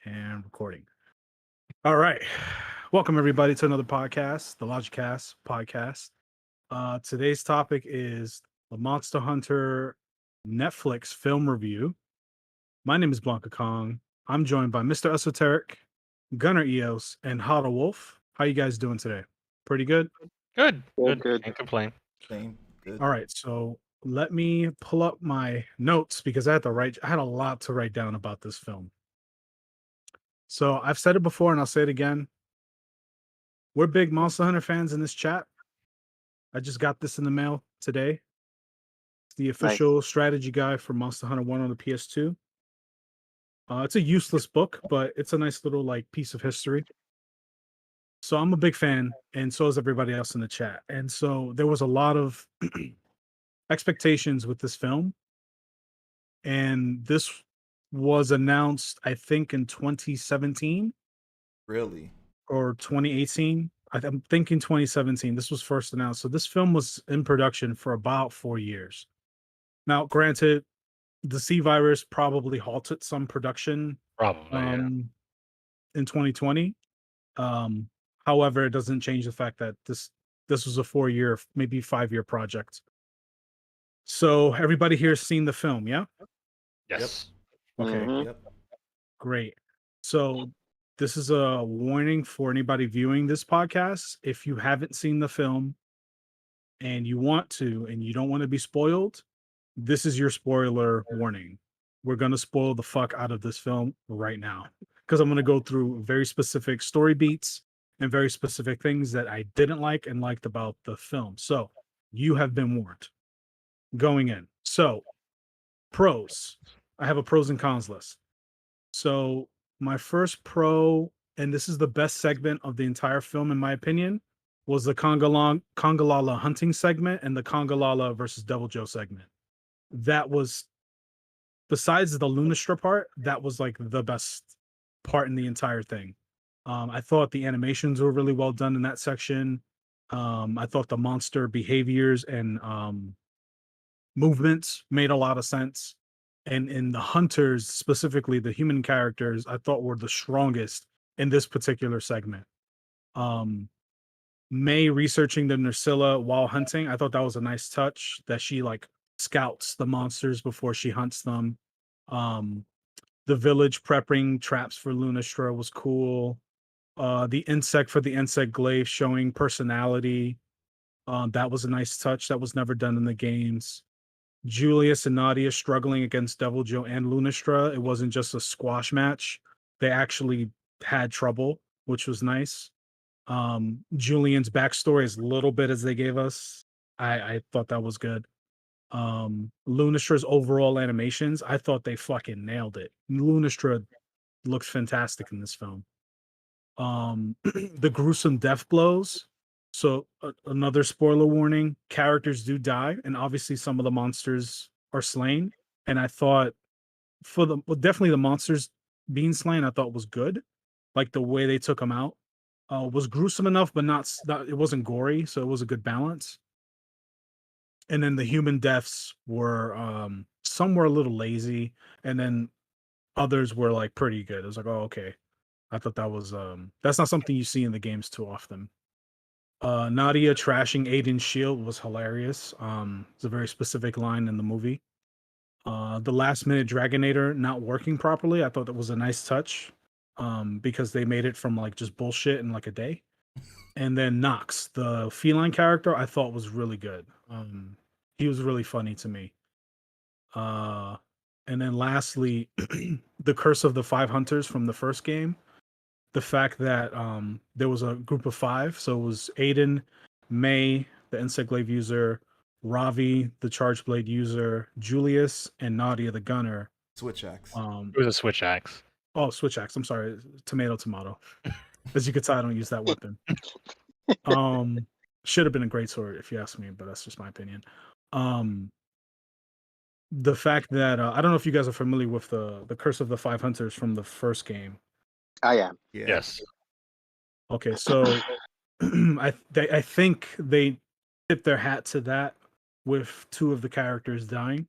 And recording. All right. Welcome everybody to another podcast, the LogiCast podcast. Today's topic is the Monster Hunter Netflix film review. My name is Blanka Kong. I'm joined by Mr. Esoteric, Gunner Eos, and Hada Wolf. How you guys doing today? Pretty good? Good. Good, Good. good. Can't complain. Same. Good. All right. So let me pull up my notes because I had a lot to write down about this film. So I've said it before and I'll say it again. We're big Monster Hunter fans in this chat. I just got this in the mail today. It's the official strategy guide for Monster Hunter 1 on the PS2. It's a useless book, but it's a nice little piece of history. So I'm a big fan, and so is everybody else in the chat. And so there was a lot of expectations with this film. And this was announced, I think, in 2017 Really? or 2018. I'm thinking 2017. This was first announced. So this film was in production for about 4 years. Now, granted, the C virus probably halted some production Probably. in 2020. However, it doesn't change the fact that this was a 4-year, maybe 5-year project. So everybody here has seen the film, yeah? Yes. Okay, Yep. great. So this is a warning for anybody viewing this podcast. If you haven't seen the film and you want to, and you don't want to be spoiled, this is your spoiler warning. We're going to spoil the fuck out of this film right now because I'm going to go through very specific story beats and very specific things that I didn't like and liked about the film. So you have been warned going in. So pros. I have a pros and cons list. So my first pro, and this is the best segment of the entire film, in my opinion, was the Kongalala hunting segment and the Kongalala versus Devil Joe segment. That was, besides the Lunastra part, that was like the best part in the entire thing. I thought the animations were really well done in that section. I thought the monster behaviors and movements made a lot of sense. And in the hunters, specifically the human characters, I thought were the strongest in this particular segment. May researching the Nursilla while hunting, I thought that was a nice touch that she scouts the monsters before she hunts them. The village prepping traps for Lunastra was cool. The insect for the insect glaive showing personality. That was a nice touch that was never done in the games. Julius and Nadia struggling against Devil Joe and Lunastra. It wasn't just a squash match. They actually had trouble, which was nice. Julian's backstory, as little bit as they gave us, I thought that was good. Lunastra's overall animations, I thought they fucking nailed it. Lunastra looks fantastic in this film. The gruesome death blows. So another spoiler warning, characters do die, and obviously some of the monsters are slain. And I thought definitely the monsters being slain, I thought was good. Like the way they took them out was gruesome enough, but not it wasn't gory, so it was a good balance. And then the human deaths were some were a little lazy, and then others were like pretty good. It was like, oh, okay. I thought that was that's not something you see in the games too often. Nadia trashing Aiden's shield was hilarious. It's a very specific line in the movie. The last minute Dragonator not working properly, I thought that was a nice touch. Because they made it from like just bullshit in like a day. And then Nox, the feline character, I thought was really good. He was really funny to me. And then lastly, the Curse of the Five Hunters from the first game. The fact that there was a group of 5, so it was Aiden, May, the Insect Glaive user, Ravi, the Charge Blade user, Julius, and Nadia, the gunner. Switch axe. It was a switch axe. Oh, switch axe. I'm sorry, tomato. As you can tell, I don't use that weapon. Should have been a great sword if you ask me, but that's just my opinion. The fact that I don't know if you guys are familiar with the Curse of the Five Hunters from the first game. I am. Yeah. Yes. Okay, so I think they tipped their hat to that with 2 of the characters dying.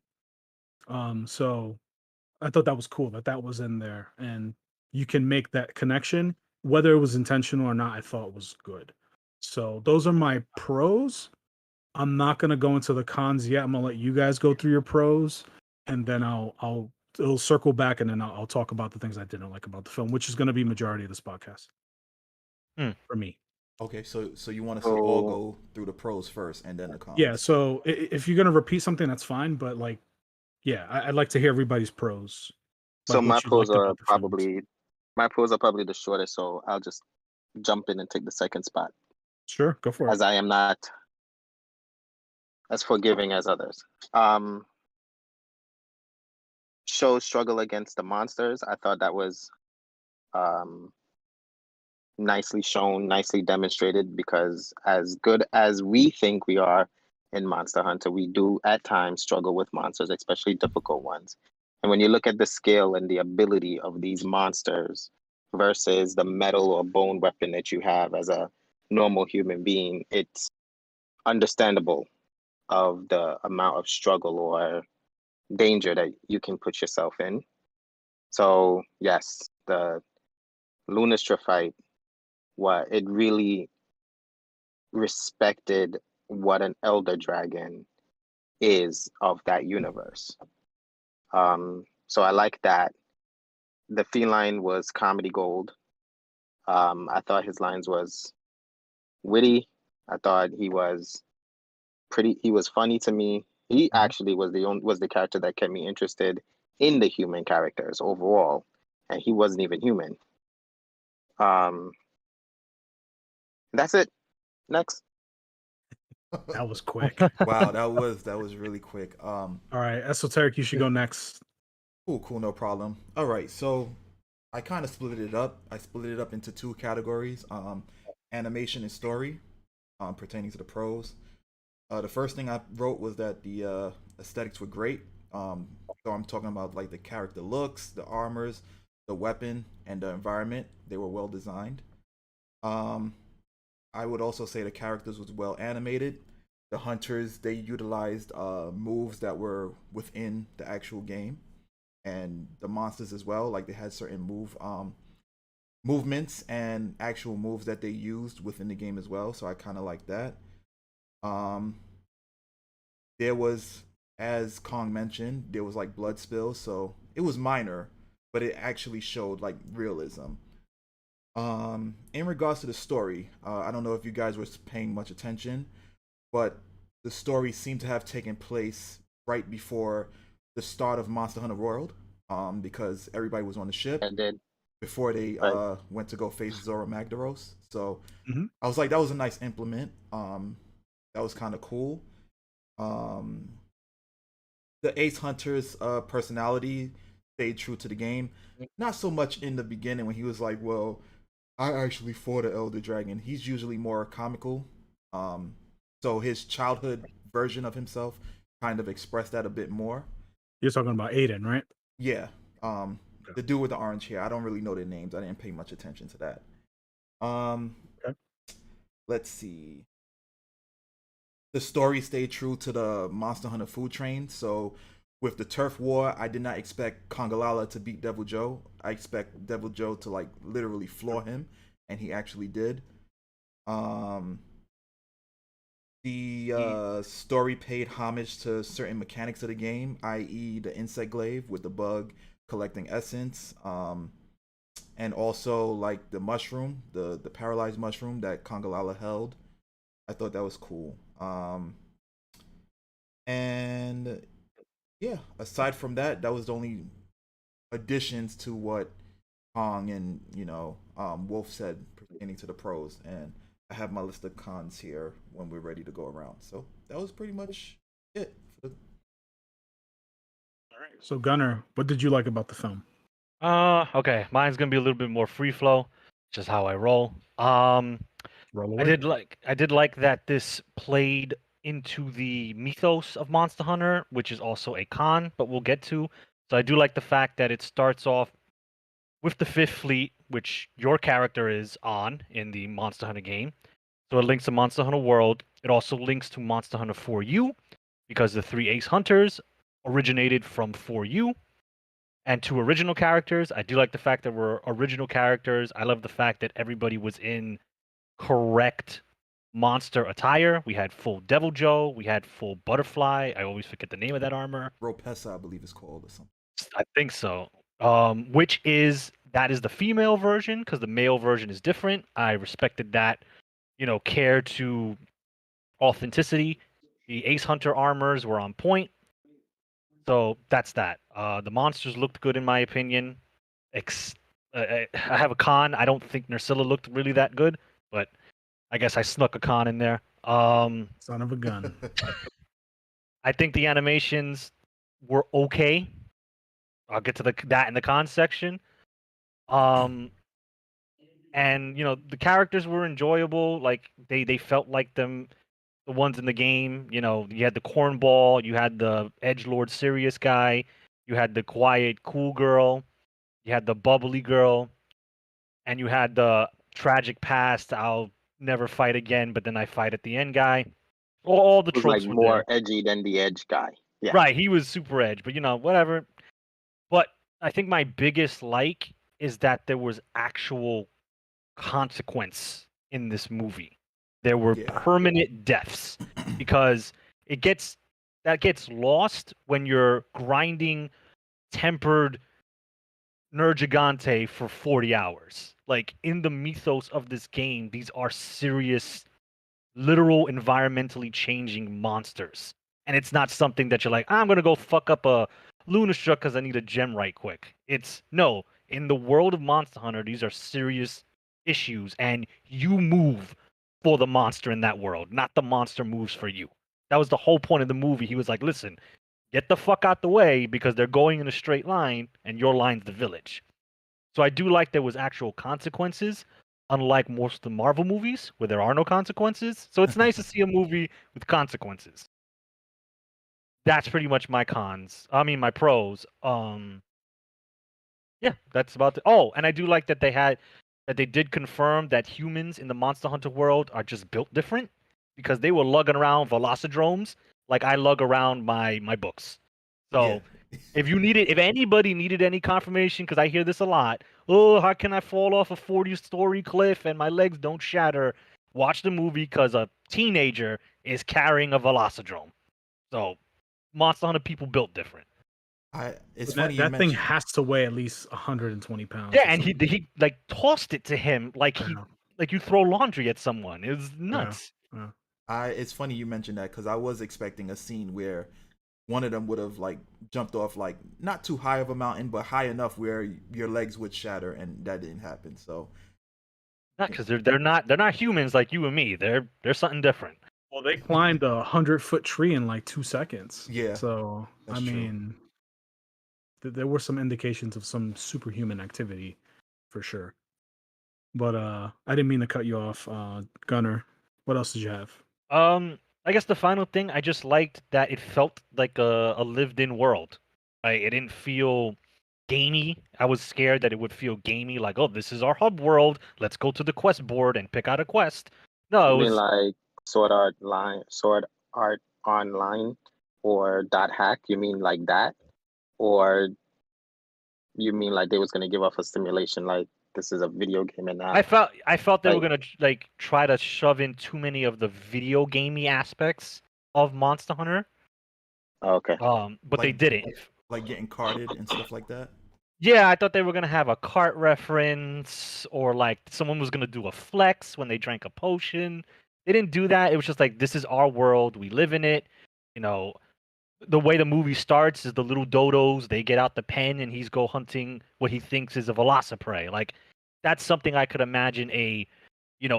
So I thought that was cool that was in there, and you can make that connection, whether it was intentional or not. I thought was good. So those are my pros. I'm not gonna go into the cons yet. I'm gonna let you guys go through your pros, and then it'll circle back, and then I'll talk about the things I didn't like about the film, which is gonna be majority of this podcast for me. Okay, so you want us to all go through the pros first and then the cons? Yeah. So if you're gonna repeat something, that's fine. But like, yeah, I'd like to hear everybody's pros. So Like what you liked about the films. my pros are probably the shortest, so I'll just jump in and take the second spot, Sure, go for it. as I am not as forgiving as others. Show's struggle against the monsters, I thought that was nicely shown, nicely demonstrated, because as good as we think we are in Monster Hunter, we do at times struggle with monsters, especially difficult ones. And when you look at the skill and the ability of these monsters versus the metal or bone weapon that you have as a normal human being, it's understandable of the amount of struggle or danger that you can put yourself in. So yes, the Lunistra fight, it really respected what an elder dragon is of that universe. So I like that. The feline was comedy gold. I thought his lines was witty. I thought he was funny to me. He actually was the character that kept me interested in the human characters overall, and he wasn't even human. That's it. Next. That was quick. Wow, that was really quick. All right, Esoteric, you should go next. Cool, no problem. All right, so I kind of split it up. I split it up into two categories: animation and story, pertaining to the pros. The first thing I wrote was that the aesthetics were great. So I'm talking about like the character looks, the armors, the weapon, and the environment. They were well designed. I would also say the characters was well animated. The hunters, they utilized moves that were within the actual game, and the monsters as well. Like they had certain movements and actual moves that they used within the game as well. So I kind of like that. There was, as Kong mentioned, there was like blood spills, so it was minor, but it actually showed like realism. In regards to the story, I don't know if you guys were paying much attention, but the story seemed to have taken place right before the start of Monster Hunter World, because everybody was on the ship before they went to go face Zora Magdaros. So I was like, that was a nice implement. That was kind of cool. The Ace Hunter's personality stayed true to the game. Not so much in the beginning when he was like, well, I actually fought an Elder Dragon. He's usually more comical. So his childhood version of himself kind of expressed that a bit more. You're talking about Aiden, right? Yeah. The dude with the orange hair. I don't really know their names. I didn't pay much attention to that. Okay. Let's see. The story stayed true to the Monster Hunter food train. So with the turf war, I did not expect Kongalala to beat Devil Joe. I expect Devil Joe to like literally floor him, and he actually did. The story paid homage to certain mechanics of the game, i.e. the insect glaive with the bug collecting essence, and also like the mushroom, the paralyzed mushroom that Kongalala held. I thought that was cool. And yeah, aside from that, that was the only additions to what Kong and Wolf said pertaining to the pros. And I have my list of cons here when we're ready to go around. So that was pretty much it. All right. So Gunnar, what did you like about the film? Okay, mine's gonna be a little bit more free flow, just how I roll. Roll away. I did like that this played into the mythos of Monster Hunter, which is also a con, but we'll get to. So I do like the fact that it starts off with the Fifth Fleet, which your character is on in the Monster Hunter game. So it links to Monster Hunter World. It also links to Monster Hunter 4U, because the three Ace Hunters originated from 4U. and 2 original characters. I do like the fact that we're original characters. I love the fact that everybody was in correct monster attire. We had full Devil Joe. We had full Butterfly. I always forget the name of that armor. Ropessa, I believe it's called, or something. I think so. That is the female version because the male version is different. I respected that, care to authenticity. The Ace Hunter armors were on point. So that's that. The monsters looked good in my opinion. I have a con. I don't think Nursilla looked really that good, but I guess I snuck a con in there. Son of a gun. I think the animations were okay. I'll get to that in the con section. And the characters were enjoyable. Like they felt like the ones in the game. You had the cornball, you had the edgelord serious guy, you had the quiet cool girl, you had the bubbly girl, and you had the tragic past. I'll never fight again, but then I fight at the end guy. All the It was like tropes were more there. edgy than the Edge guy. Yeah. Right, he was super edge, but whatever. But I think my biggest is that there was actual consequence in this movie. There were Yeah. permanent deaths because that gets lost when you're grinding tempered Nergigante for 40 hours. Like in the mythos of this game, these are serious, literal, environmentally changing monsters. And it's not something that you're like, I'm gonna go fuck up a Lunastruck because I need a gem right quick. It's no, in the world of Monster Hunter, these are serious issues, and you move for the monster in that world, not the monster moves for you. That was the whole point of the movie. He was like, listen, get the fuck out the way because they're going in a straight line and your line's the village. So I do like there was actual consequences, unlike most of the Marvel movies where there are no consequences. So it's nice to see a movie with consequences. That's pretty much my cons. I mean my pros. Yeah, that's about it. Oh, and I do like that they did confirm that humans in the Monster Hunter world are just built different because they were lugging around velocidromes like I lug around my books. So if anybody needed any confirmation, because I hear this a lot, oh, how can I fall off a 40-story cliff and my legs don't shatter? Watch the movie because a teenager is carrying a velocidrome. So Monster Hunter people built different. It's That, funny you that thing mentioned. has to weigh at least 120 pounds. Yeah, or and something. he like tossed it to him like Yeah. like you throw laundry at someone. It was nuts. Yeah. It's funny you mentioned that because I was expecting a scene where one of them would have like jumped off like not too high of a mountain, but high enough where your legs would shatter, and that didn't happen. So Not because they're not humans like you and me. They're something different. Well, they climbed a 100-foot tree in like 2 seconds. Yeah, So that's I true. mean, there were some indications of some superhuman activity, for sure. But I didn't mean to cut you off, Gunner. What else did you have? I guess the final thing I just liked that it felt like a lived-in world. Right? It didn't feel gamey. I was scared that it would feel gamey, like, oh, this is our hub world. Let's go to the quest board and pick out a quest. No, You it mean was like Sword Art Online, or dot hack? You mean like that, or you mean like they was gonna give off a simulation like this is a video game and not I felt they were like gonna like try to shove in too many of the video gamey aspects of Monster Hunter. okay. But they Like didn't. like getting carded and stuff like that. Yeah, I thought they were gonna have a cart reference or like someone was gonna do a flex when they drank a potion. They didn't do that. It was just like this is our world. We live in it. You know, the way the movie starts is the little dodos, they get out the pen and he's go hunting what he thinks is a velociprey. Like that's something I could imagine a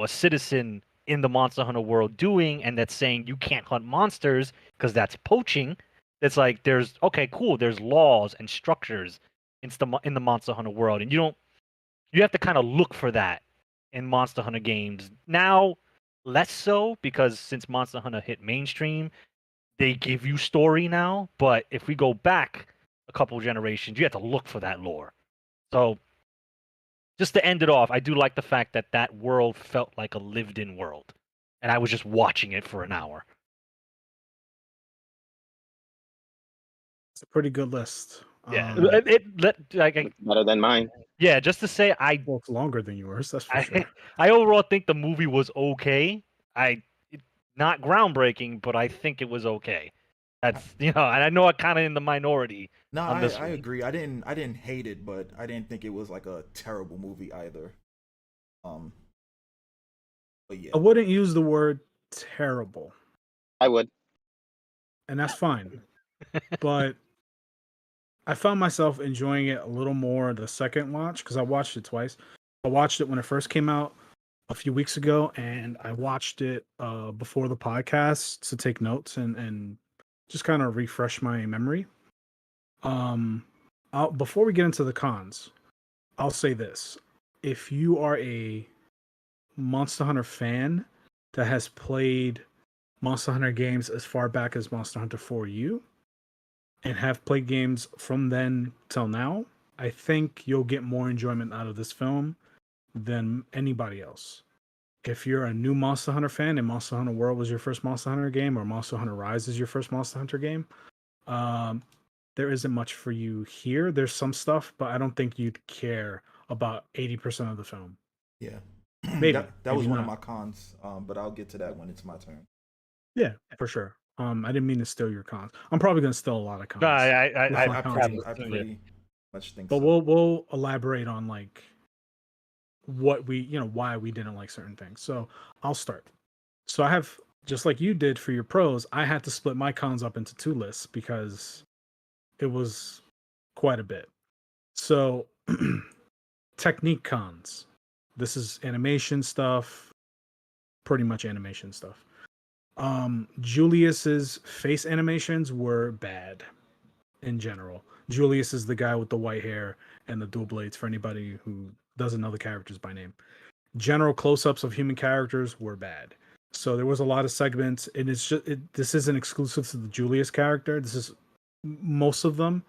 citizen in the Monster Hunter world doing, and that's saying you can't hunt monsters because that's poaching. It's like there's okay, cool. There's laws and structures in the Monster Hunter world, and you have to kind of look for that in Monster Hunter games now. Less so because since Monster Hunter hit mainstream, they give you story now. But if we go back a couple generations, you have to look for that lore. So just to end it off, I do like the fact that that world felt like a lived-in world, and I was just watching it for an hour. It's a pretty good list. Yeah, Um, like Better than mine. yeah. Just to say, well, it's longer than yours, that's for sure. I overall think the movie was okay. Not groundbreaking, but I think it was okay. That's and I know I'm kind of in the minority No, on this I one. agree. I didn't hate it, but I didn't think it was like a terrible movie either. Um, but yeah, I wouldn't use the word terrible, I would. and that's fine. But I found myself enjoying it a little more the second watch because I watched it twice. I watched it when it first came out a few weeks ago, and I watched it before the podcast to take notes and just kind of refresh my memory. Um, before we get into the cons, I'll say this: if you are a Monster Hunter fan that has played Monster Hunter games as far back as Monster Hunter 4U and have played games from then till now, I think you'll get more enjoyment out of this film than anybody else. If you're a new Monster Hunter fan and Monster Hunter World was your first Monster Hunter game or Monster Hunter Rise is your first Monster Hunter game, um, there isn't much for you here. There's some stuff, but I don't think you'd care about 80% of the film. yeah. Maybe, That was maybe one of not. my cons. But I'll get to that when it's my turn. Yeah, for sure. I didn't mean to steal your cons. I'm probably gonna steal a lot of cons. No, My I cons pretty was- I pretty much think but so. we'll elaborate on like what we why we didn't like certain things. So I'll start. So I have, just like you did for your pros, I had to split my cons up into two lists because it was quite a bit. So technique cons. This is animation stuff, pretty much animation stuff. Julius's face animations were bad in general. Julius is the guy with the white hair and the dual blades for anybody who doesn't know the characters by name. General close-ups of human characters were bad. So there was a lot of segments, and this isn't exclusive to the Julius character. This is most of them.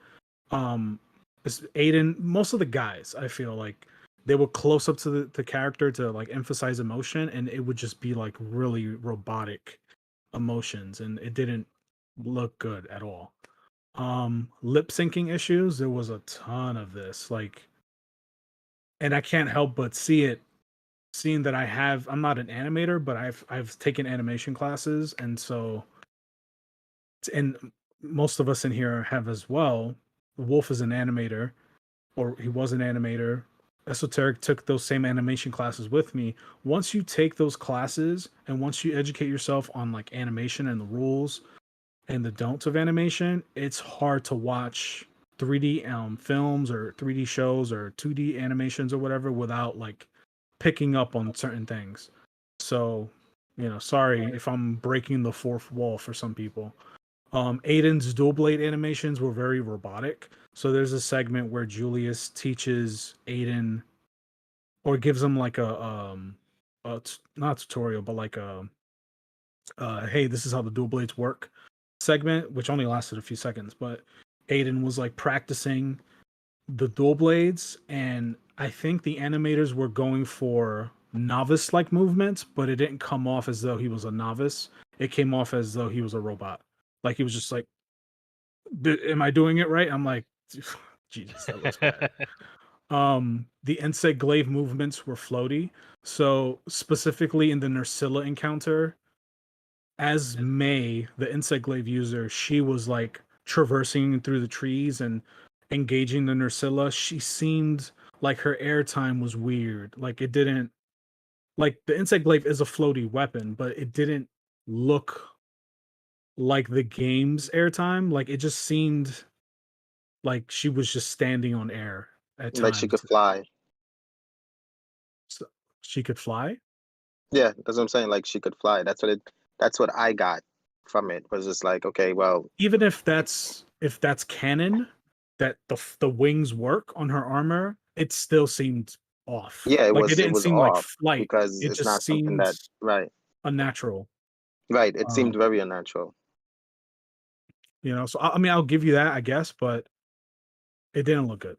Aiden, most of the guys, I feel like they were close up to the character to like emphasize emotion, and it would just be like really robotic emotions, and it didn't look good at all. Lip syncing issues, there was a ton of this, like, and I can't help but seeing that I'm not an animator, but I've taken animation classes, and so, and most of us in here have as well. Wolf is an animator, or he was an animator. Esoteric took those same animation classes with me. Once you take those classes and once you educate yourself on like animation and the rules and the don'ts of animation, it's hard to watch 3D films or 3D shows or 2D animations or whatever without like picking up on certain things. So, sorry if I'm breaking the fourth wall for some people. Aiden's dual blade animations were very robotic. So there's a segment where Julius teaches Aiden or gives him like not tutorial, but like hey, this is how the dual blades work segment, which only lasted a few seconds, but Aiden was like practicing the dual blades, and I think the animators were going for novice like movements, but it didn't come off as though he was a novice. It came off as though he was a robot. Like he was just like, am I doing it right? I'm like, Jesus, that looks bad. The insect glaive movements were floaty. So specifically in the Nursilla encounter, as May, the insect glaive user, she was like traversing through the trees and engaging the Nursilla. She seemed like her airtime was weird. Like it didn't, like the insect glaive is a floaty weapon, but it didn't look like the game's airtime. Like it just seemed like she was just standing on air at Like she times. could fly. So she could fly. Yeah, that's what I'm saying. Like she could fly. That's what I got from it. Was just like, okay, well, Even if that's canon, that the wings work on her armor, it still seemed off. yeah, Like it it didn't was seem like off flight. because It it's just not something seemed that right. unnatural. Right. It seemed Um, very unnatural. so I mean, I'll give you that, I guess, but it didn't look good.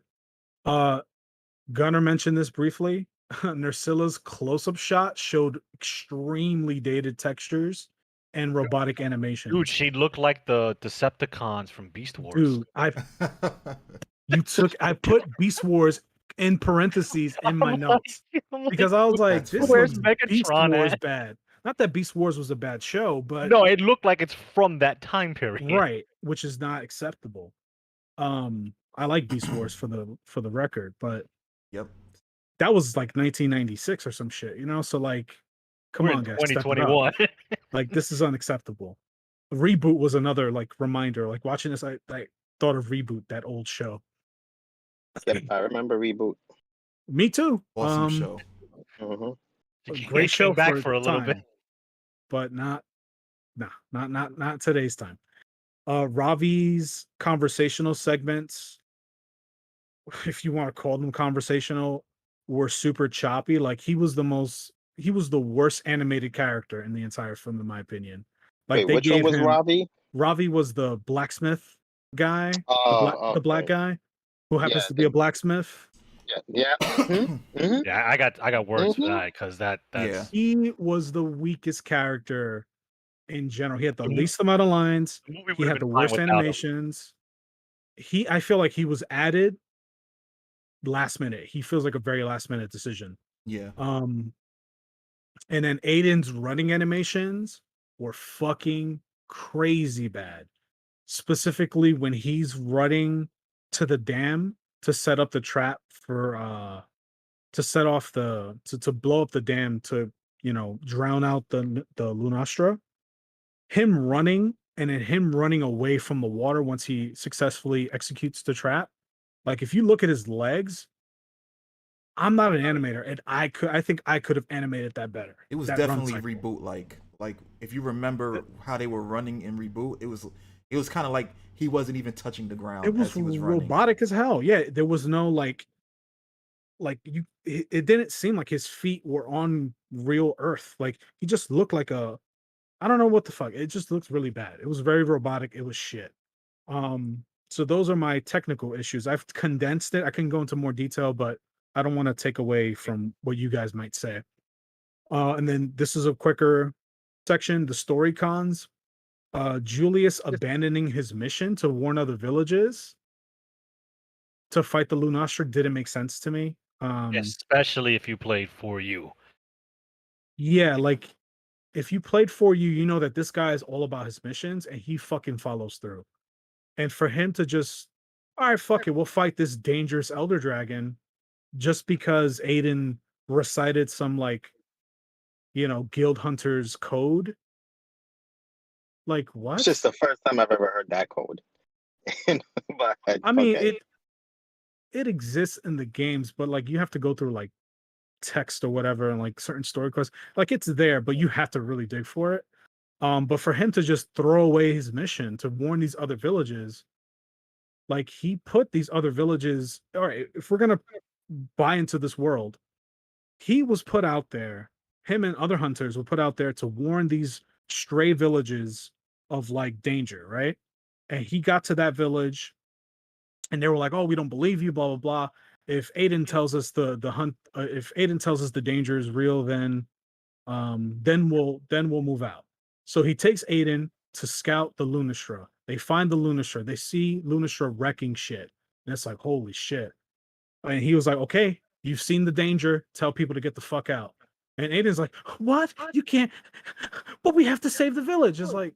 Uh, Gunnar mentioned this briefly. Nersilla's close-up shot showed extremely dated textures and robotic animation. Dude, she looked like the Decepticons from Beast Wars. Dude, I put Beast Wars in parentheses in my I'm notes like, because I was like, That's this where's looks Beast Megatron Wars at? bad. Not that Beast Wars was a bad show, but No, it looked like it's from that time period. right, which is not acceptable. I like Beast Wars for the record, but Yep. that was like 1996 or some shit, you know? So like, come We're on, in guys, step it up. 2021. Like, this is unacceptable. Reboot was another like reminder. Like watching this, I thought of Reboot, that old show. Yep, I remember Reboot. Me too. Awesome show. Hmm A It great show came back for for a little time, bit. but not today's time. Ravi's conversational segments, if you want to call them conversational, were super choppy. Like he was the worst animated character in the entire film, in my opinion. Like Wait, they which one gave was him Ravi? Ravi was the blacksmith guy, Oh, the black okay. guy who Yeah, happens to be a blacksmith. yeah. Mm-hmm. Yeah, I got words for that because that's Yeah. He was the weakest character in general. He had the The mo- least amount of lines. the movie He would have had the been fine worst without him. animations. I feel like he was added last minute. He feels like a very last minute decision. Yeah. And then Aiden's running animations were fucking crazy bad. Specifically when he's running to the dam to set up the trap for to set off to blow up the dam to, you know, drown out the Lunastra. Him running and then him running away from the water once he successfully executes the trap. Like if you look at his legs, I'm not an animator, and I think I could have animated that better. It was that run definitely cycle. Reboot like. Like if you remember how they were running in Reboot, it was kind of like he wasn't even touching the ground It was as he was running. robotic as hell. Yeah, there was no like it didn't seem like his feet were on real earth. Like he just looked like I don't know what the fuck. It just looks really bad. It was very robotic. It was shit. So those are my technical issues. I've condensed it. I can go into more detail, but I don't want to take away from what you guys might say. And then this is a quicker section, the story cons. Julius abandoning his mission to warn other villages to fight the Lunastra didn't make sense to me. Especially if you played for you. Yeah, like if you played for you, you know that this guy is all about his missions and he fucking follows through. And for him to just, all right, fuck it, we'll fight this dangerous elder dragon just because Aiden recited some like, you know, guild hunter's code. Like what? It's just the first time I've ever heard that code. But I mean, okay. it exists in the games, but like you have to go through like text or whatever and like certain story quests. Like it's there, but you have to really dig for it. But for him to just throw away his mission to warn these other villages, like he put these other villages, all right, if we're gonna buy into this world, he was put out there, him and other hunters were put out there to warn these stray villages of like danger, right? And he got to that village and they were like, "Oh, we don't believe you, blah blah blah. If Aiden tells us the hunt, if Aiden tells us the danger is real, then we'll move out." So he takes Aiden to scout the Lunastra. They find the Lunastra. They see Lunastra wrecking shit, and it's like, holy shit. And he was like, "Okay, you've seen the danger. Tell people to get the fuck out." And Aiden's like, "What? You can't, but we have to save the village." It's like,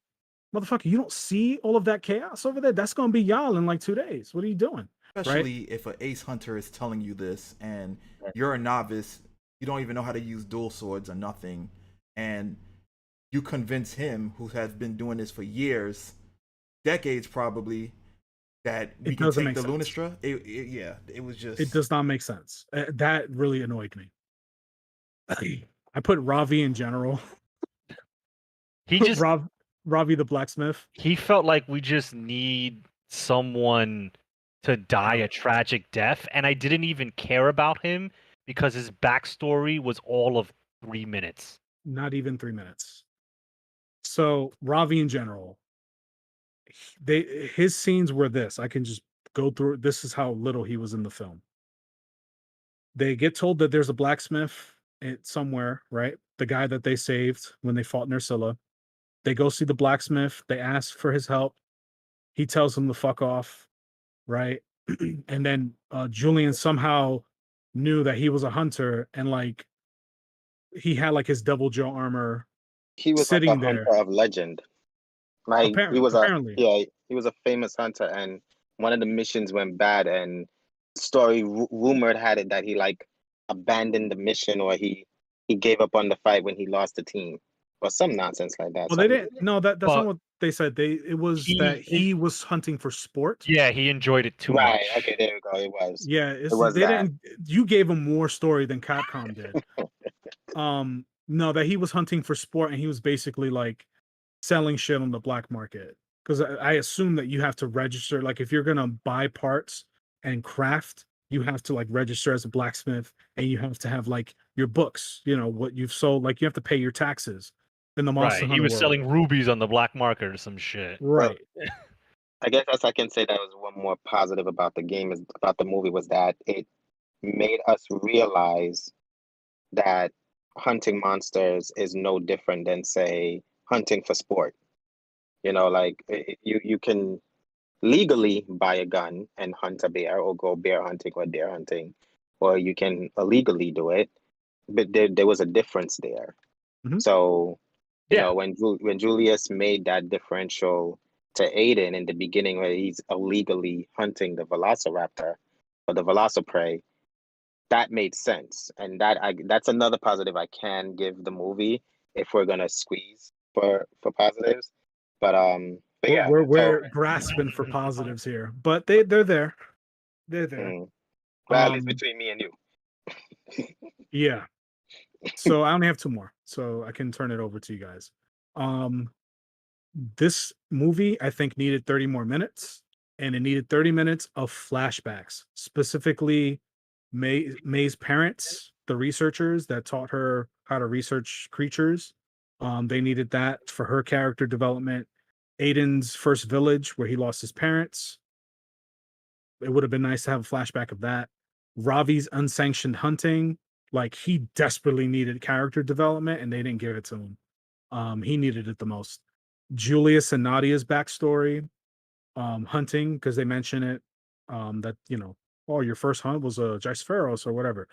motherfucker, you don't see all of that chaos over there? That's gonna be y'all in like 2 days. What are you doing? Especially if an ace hunter is telling you this and you're a novice, you don't even know how to use dual swords or nothing, and you convince him, who has been doing this for years, decades probably, that we It can doesn't take make the sense. Lunastra. Yeah, it was just. It does not make sense. That really annoyed me. I put Ravi in general. He just Ravi the blacksmith. he felt like we just need someone to die a tragic death, and I didn't even care about him because his backstory was all of 3 minutes. Not even 3 minutes. So Ravi in general, his scenes were this. I can just go through. This is how little he was in the film. They get told that there's a blacksmith somewhere, right? The guy that they saved when they fought Nersilla. They go see the blacksmith. They ask for his help. He tells them to fuck off, right? And then Julian somehow knew that he was a hunter, and like he had like his double jaw armor He was like a sitting there. hunter of legend. Like he was a Apparently, yeah, he was a famous hunter, and one of the missions went bad, and story rumored had it that he like abandoned the mission, or he gave up on the fight when he lost the team, or some nonsense like that. well, So they didn't. No, that's not But what they said. It was that he was hunting for sport. yeah, he enjoyed it too right, much. okay, there we go. Yeah, It was they that. didn't. You gave him more story than Capcom did. No, that he was hunting for sport, and he was basically like selling shit on the black market. Because I assume that you have to register. Like, if you're gonna buy parts and craft, you have to like register as a blacksmith, and you have to have like your books. You know what you've sold. Like, you have to pay your taxes in the Monster Right, he Hunter was world. selling rubies on the black market or some shit. Right. I guess as I can say that was one more positive about the game, is about the movie, was that it made us realize that hunting monsters is no different than, say, hunting for sport. You know, like you can legally buy a gun and hunt a bear, or go bear hunting or deer hunting, or you can illegally do it. But there was a difference there. Mhm. So, Yeah. when Julius made that differential to Aiden in the beginning, where he's illegally hunting the Velociraptor or the Velociprey, that made sense, and that's another positive I can give the movie, if we're gonna squeeze for positives. But yeah, so We're grasping for positives here, but they're there. They're there. well, at least Um, between me and you. yeah. So I only have two more, so I can turn it over to you guys. Um, this movie I think needed 30 more minutes, and it needed 30 minutes of flashbacks, specifically May's parents, the researchers that taught her how to research creatures. They needed that for her character development. Aiden's first village, where he lost his parents. It would have been nice to have a flashback of that. Ravi's unsanctioned hunting, like he desperately needed character development, and they didn't give it to him. He needed it the most. Julius and Nadia's backstory, hunting, because they mention it, that oh, your first hunt was a Jaceferos or whatever.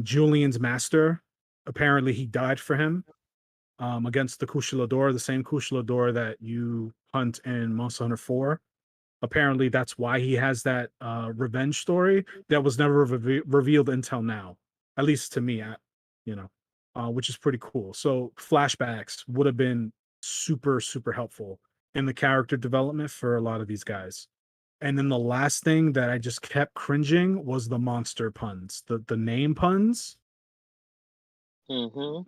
Julian's master, apparently he died for him, against the Kushilador, the same Kushilador that you hunt in Monster Hunter 4. Apparently that's why he has that revenge story that was never revealed until now, at least to me, which is pretty cool. So flashbacks would have been super super helpful in the character development for a lot of these guys. And then the last thing that I just kept cringing was the monster puns, the name puns. Mm-hmm.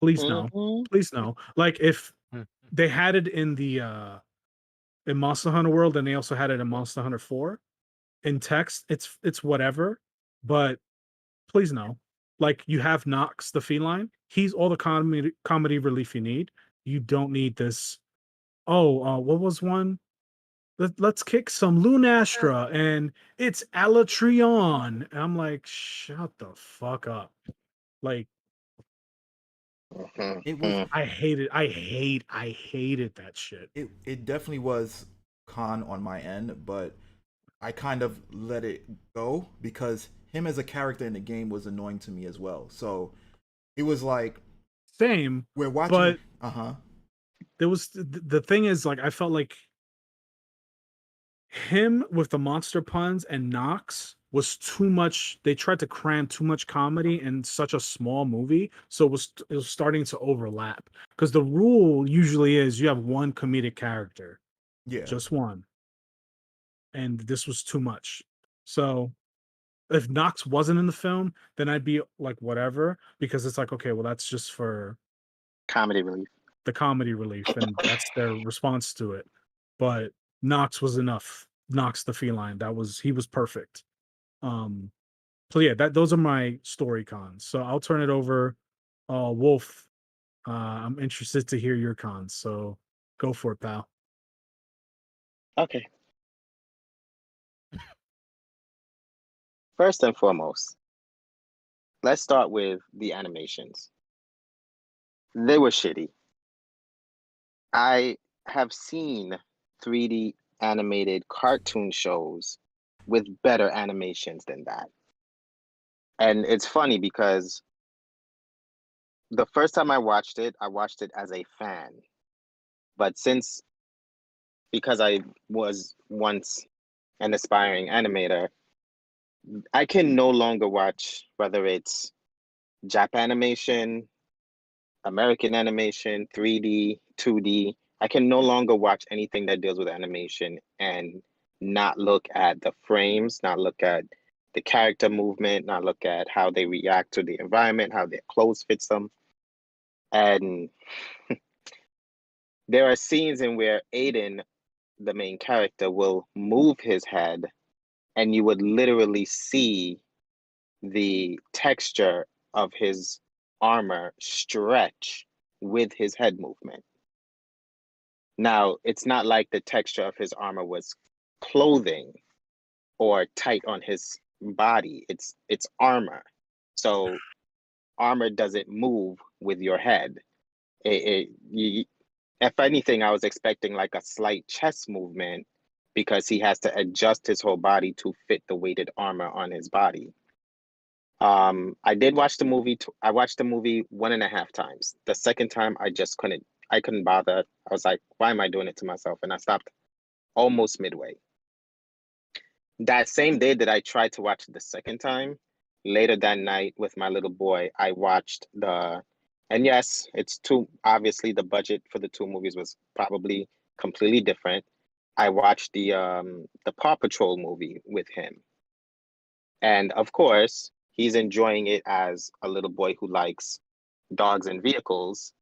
Please no, Mm-hmm. please no. Like, if Hmm. they had it in the in Monster Hunter World, and they also had it in Monster Hunter 4 in text, it's whatever. But please no. Like, you have Nox the feline. He's all the comedy relief you need. You don't need this. Oh, what was one? Let's kick some Lunastra, and it's Alatrion. And I'm like, shut the fuck up. Like, It was Mm-hmm. I hated that shit. it definitely was con on my end, but I kind of let it go because him as a character in the game was annoying to me as well. So it was like Same, we're watching. but Uh-huh. there was the thing is, like, I felt like him with the monster puns and Knox was too much. They tried to cram too much comedy in such a small movie, so it was starting to overlap. Because the rule usually is you have one comedic character, Yeah. just one, and this was too much. So if Knox wasn't in the film, then I'd be like, whatever, because it's like, okay, well, that's just for Comedy relief. the comedy relief, and that's their response to it. But Knox was enough. Knox the feline, he was perfect. Um, so yeah, those are my story cons. So I'll turn it over. Wolf, I'm interested to hear your cons. So go for it, pal. Okay. First and foremost, let's start with the animations. They were shitty. I have seen 3D animated cartoon shows with better animations than that. And it's funny because the first time I watched it as a fan. But because I was once an aspiring animator, I can no longer watch whether it's Jap animation, American animation, 3D, 2D. I can no longer watch anything that deals with animation and not look at the frames, not look at the character movement, not look at how they react to the environment, how their clothes fits them. And there are scenes in where Aiden, the main character, will move his head and you would literally see the texture of his armor stretch with his head movement. Now, it's not like the texture of his armor was clothing or tight on his body. It's armor. So armor doesn't move with your head. If anything, I was expecting like a slight chest movement because he has to adjust his whole body to fit the weighted armor on his body. I did watch the movie. I watched the movie 1.5 times. The second time, I couldn't bother. I was like, why am I doing it to myself? And I stopped almost midway. That same day that I tried to watch it the second time, later that night with my little boy, I watched and yes, obviously the budget for the two movies was probably completely different. I watched the Paw Patrol movie with him. And of course, he's enjoying it as a little boy who likes dogs and vehicles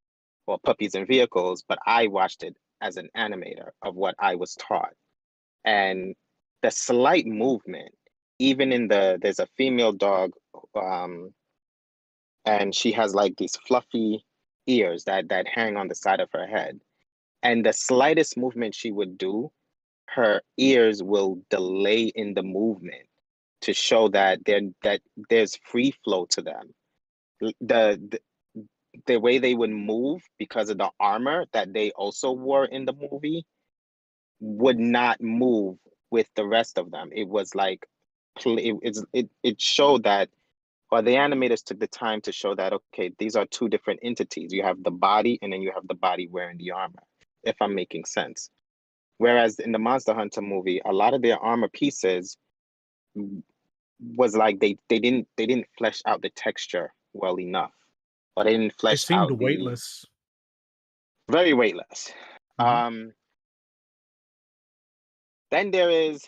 or puppies and vehicles, but I watched it as an animator of what I was taught. And the slight movement, even there's a female dog, and she has like these fluffy ears that hang on the side of her head. And the slightest movement she would do, her ears will delay in the movement to show that there's free flow to them. The way they would move because of the armor that they also wore in the movie would not move with the rest of them. It was like it showed that, or the animators took the time to show that, okay, these are two different entities. You have the body and then you have the body wearing the armor, if I'm making sense. Whereas in the Monster Hunter movie, a lot of their armor pieces was like they didn't flesh out the texture well enough, or they didn't It flesh seemed out weightless. very weightless. Then there's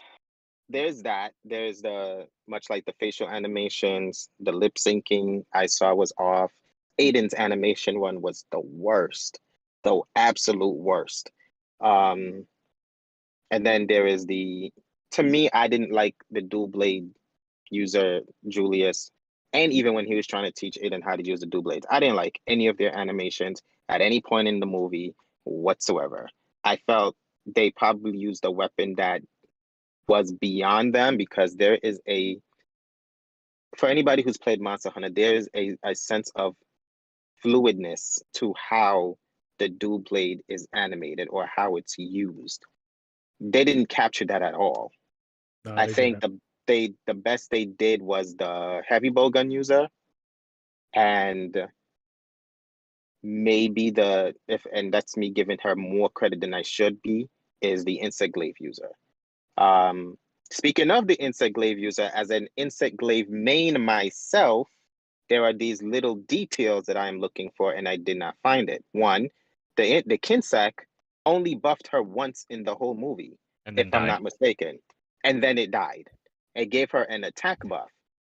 the, much like the facial animations, the lip syncing I saw was off. Aiden's animation one was the worst, the absolute worst. And then there is to me, I didn't like the dual blade user Julius, and even when he was trying to teach Aiden how to use the dual blades, I didn't like any of their animations at any point in the movie whatsoever. I felt they probably used a weapon that was beyond them, because for anybody who's played Monster Hunter, there is a sense of fluidness to how the dual blade is animated or how it's used. They didn't capture that at all. No, I they think didn't. the best they did was the heavy bowgun user, and maybe and that's me giving her more credit than I should be, is the insect glaive user. Speaking of the insect glaive user, as an insect glaive main myself, there are these little details that I'm looking for, and I did not find it. One, the Kinsack only buffed her once in the whole movie, And if then I'm died. not mistaken, and then it died. It gave her an attack buff.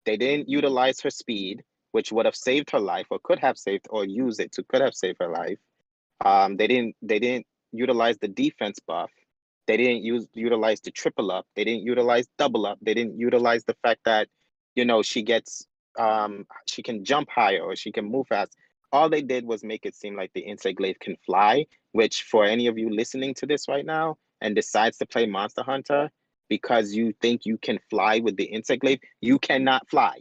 They didn't utilize her speed, which would have saved her life, or could have saved, or use it to could have saved her life. They didn't utilize the defense buff. They didn't utilize the triple up. They didn't utilize double up. They didn't utilize the fact that, she gets she can jump higher or she can move fast. All they did was make it seem like the insect glaive can fly, which for any of you listening to this right now and decides to play Monster Hunter because you think you can fly with the insect glaive, you cannot fly.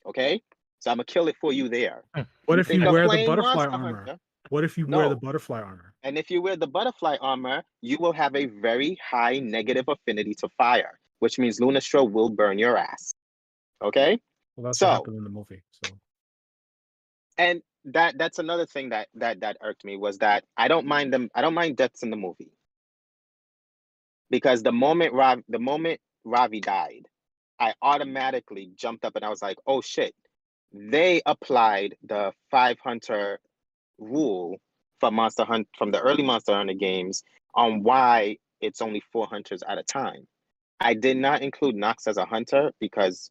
Okay? So I'm gonna kill it for you there. What You if you think of wear the playing butterfly Monster armor? Hunter. What if you wear the No. butterfly armor? And if you wear the butterfly armor, you will have a very high negative affinity to fire, which means Lunastra will burn your ass. Okay? Well, that's what So, happened in the movie. So and that's another thing that irked me was that I don't mind deaths in the movie. Because the moment Ravi died, I automatically jumped up and I was like, oh shit. They applied the 5 hunter rule from the early Monster Hunter games on why it's only 4 hunters at a time. I did not include Nox as a hunter because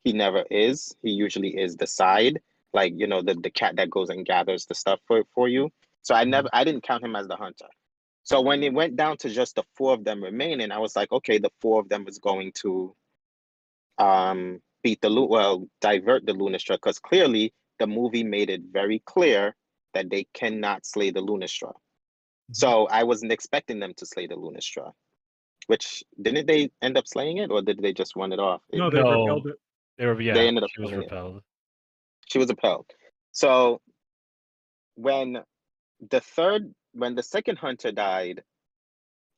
he never is. He usually is the side, like the cat that goes and gathers the stuff for you. So I didn't count him as the hunter. So when it went down to just the 4 of them remaining, I was like, okay, the 4 of them is going to divert the Lunastra, because clearly the movie made it very clear that they cannot slay the Lunastra. So I wasn't expecting them to slay the Lunastra. Which didn't they end up slaying it, or did they just run it off? no, they repelled it. They ended up she was killing it. repelled. She was repelled. So when the second hunter died,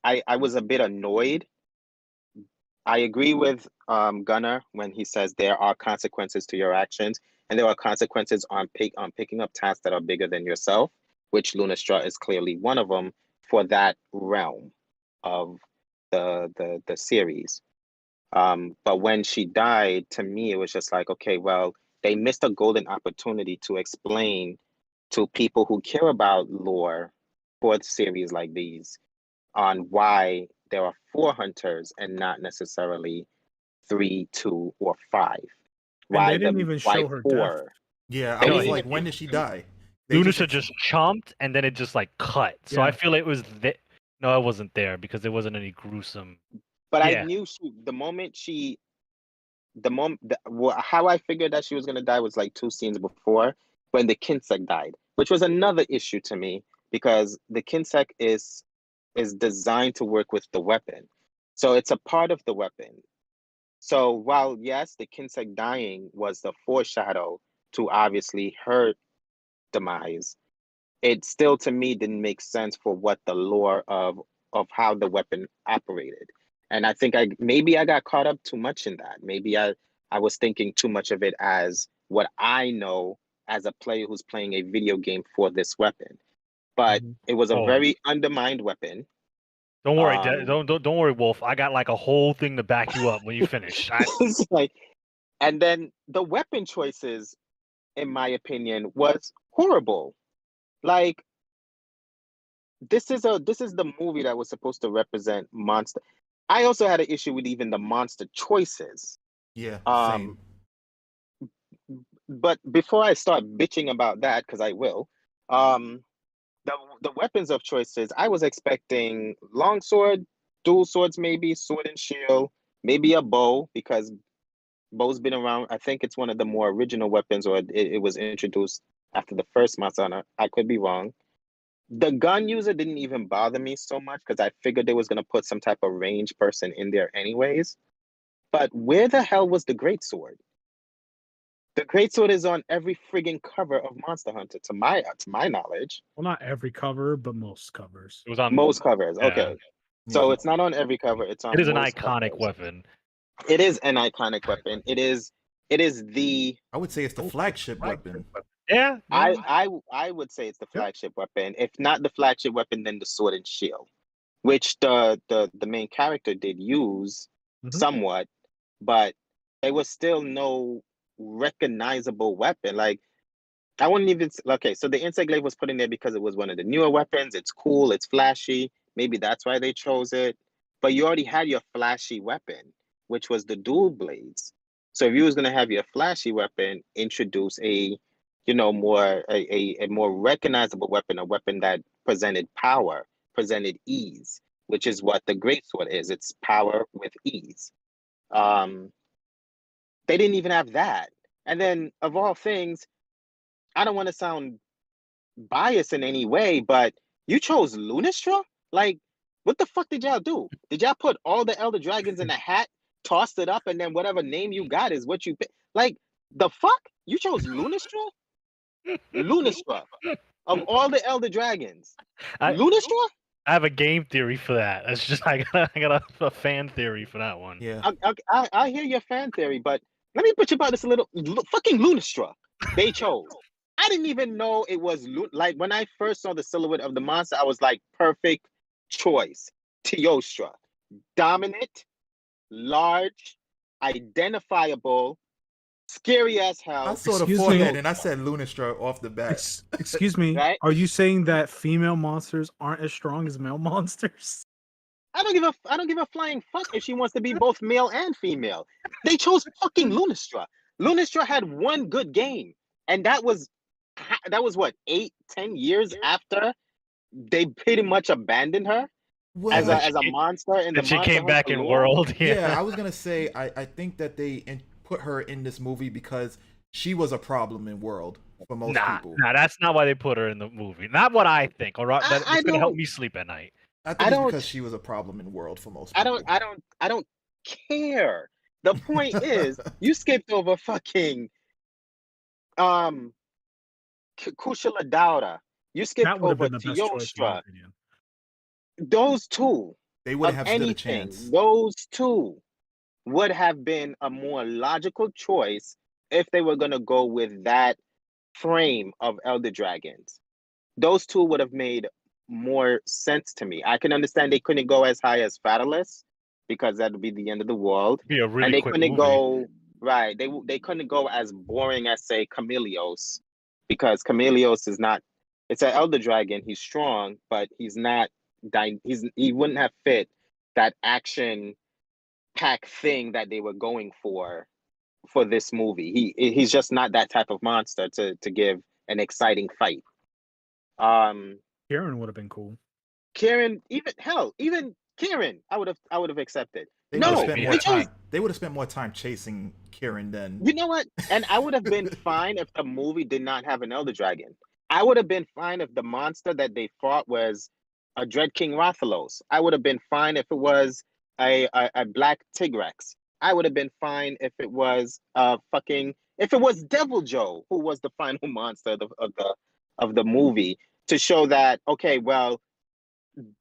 I was a bit annoyed. I agree with Gunnar when he says there are consequences to your actions, and there are consequences on picking up tasks that are bigger than yourself, which Lunastra is clearly one of them for that realm of the series. But when she died, to me, it was just like, okay, well, they missed a golden opportunity to explain to people who care about lore for series like these on why there are 4 hunters and not necessarily 3, 2, or 5. And they didn't even show her death. 4? Yeah, They I was didn't like, even- when did she die? Lunastra just chomped and then it just like cut. So I Yeah. feel it was no, it wasn't there because there wasn't any gruesome. But Yeah. I knew how I figured that she was gonna die was like 2 scenes before, when the Kinsek died, which was another issue to me because the Kinsek is designed to work with the weapon, so it's a part of the weapon. So while yes, the Kinsek dying was the foreshadow to obviously her demise, it still to me didn't make sense for what the lore of how the weapon operated. And I think maybe I got caught up too much in that. Maybe I was thinking too much of it as what I know as a player who's playing a video game for this weapon. But it was a very undermined weapon. Don't worry, don't worry, Wolf. I got like a whole thing to back you up when you finish. It's like, and then the weapon choices, in my opinion, was horrible. Like, this is the movie that was supposed to represent monster. I also had an issue with even the monster choices. Yeah, same. But before I start bitching about that, because I will, the weapons of choices, I was expecting longsword, dual swords, maybe sword and shield, maybe a bow, because bow's been around. I think it's one of the more original weapons, or it was introduced after the first Monster Hunter. I could be wrong. The gun user didn't even bother me so much because I figured they was gonna put some type of range person in there anyways. But where the hell was the greatsword? The greatsword is on every friggin' cover of Monster Hunter, to my knowledge. Well, not every cover, but most covers. It was on Most covers. yeah. Okay. So Yeah. it's not on every cover. It's on. It is an most iconic covers. weapon. It is an iconic weapon. It is the. I would say it's the flagship weapon. Yeah. I would say it's the flagship weapon. If not the flagship weapon, then the sword and shield, which the main character did use somewhat, but there was still no recognizable weapon. Like, I wouldn't even. Okay, so the insect glaive was put in there because it was one of the newer weapons. It's cool. It's flashy. Maybe that's why they chose it. But you already had your flashy weapon, which was the dual blades. So if you was gonna have your flashy weapon, introduce a more a more recognizable weapon, a weapon that presented power, presented ease, which is what the greatsword is. It's power with ease. They didn't even have that. And then, of all things, I don't want to sound biased in any way, but you chose Lunastra? Like, what the fuck did y'all do? Did y'all put all the Elder Dragons in a hat, tossed it up, and then whatever name you got is what you pick? Like, the fuck? You chose Lunastra? Lunastra. of all the Elder Dragons. I, Lunastra? I have a game theory for that. That's just I got a fan theory for that one. Yeah. I hear your fan theory, but let me put you about this a little. Fucking Lunastra. They chose. I didn't even know it was like when I first saw the silhouette of the monster, I was like, perfect choice. Teostra. Dominant, large, identifiable, scary as I hell. saw the Excuse forehead me. and I said Lunistra off the bat. Excuse me. Right? Are you saying that female monsters aren't as strong as male monsters? I don't give a flying fuck if she wants to be both male and female. They chose fucking Lunastra. Lunastra had one good game, and that was what 8-10 years after they pretty much abandoned her Well, as a monster in the And she Monster came back Hunter in lore. World. yeah, I was gonna say I think that they put her in this movie because she was a problem in World for most people. Nah, that's not why they put her in the movie. Not what I think. All right, I it's gonna help don't- me sleep at night. I I think it's don't- because she was a problem in World for most I people. don't care. The point is, you skipped over fucking Kushala Daura. You skipped That would have over been the best choice, in my Teostra. opinion. Those two. They would Of have stood a anything, chance. those two would have been a more logical choice if they were going to go with that frame of Elder Dragons. Those two would have made more sense to me. I can understand they couldn't go as high as Fatalis because that would be the end of the world. Be a And really they quick couldn't movie. go right. They couldn't go as boring as say Chameleos because Chameleos is not. It's an Elder Dragon. He's strong, but he's not. He wouldn't have fit that action pack thing that they were going for this movie. He's just not that type of monster to give an exciting fight. Karen would have been cool. Kieran, even Kieran, I would have accepted. They would have No, spent we more they had- chose. time. They would have spent more time chasing Kieran than. You know what? And I would have been fine if the movie did not have an Elder Dragon. I would have been fine if the monster that they fought was a Dread King Rathalos. I would have been fine if it was a Black Tigrex. I would have been fine if it was if it was Devil Joe who was the final monster of the movie to show that okay, well,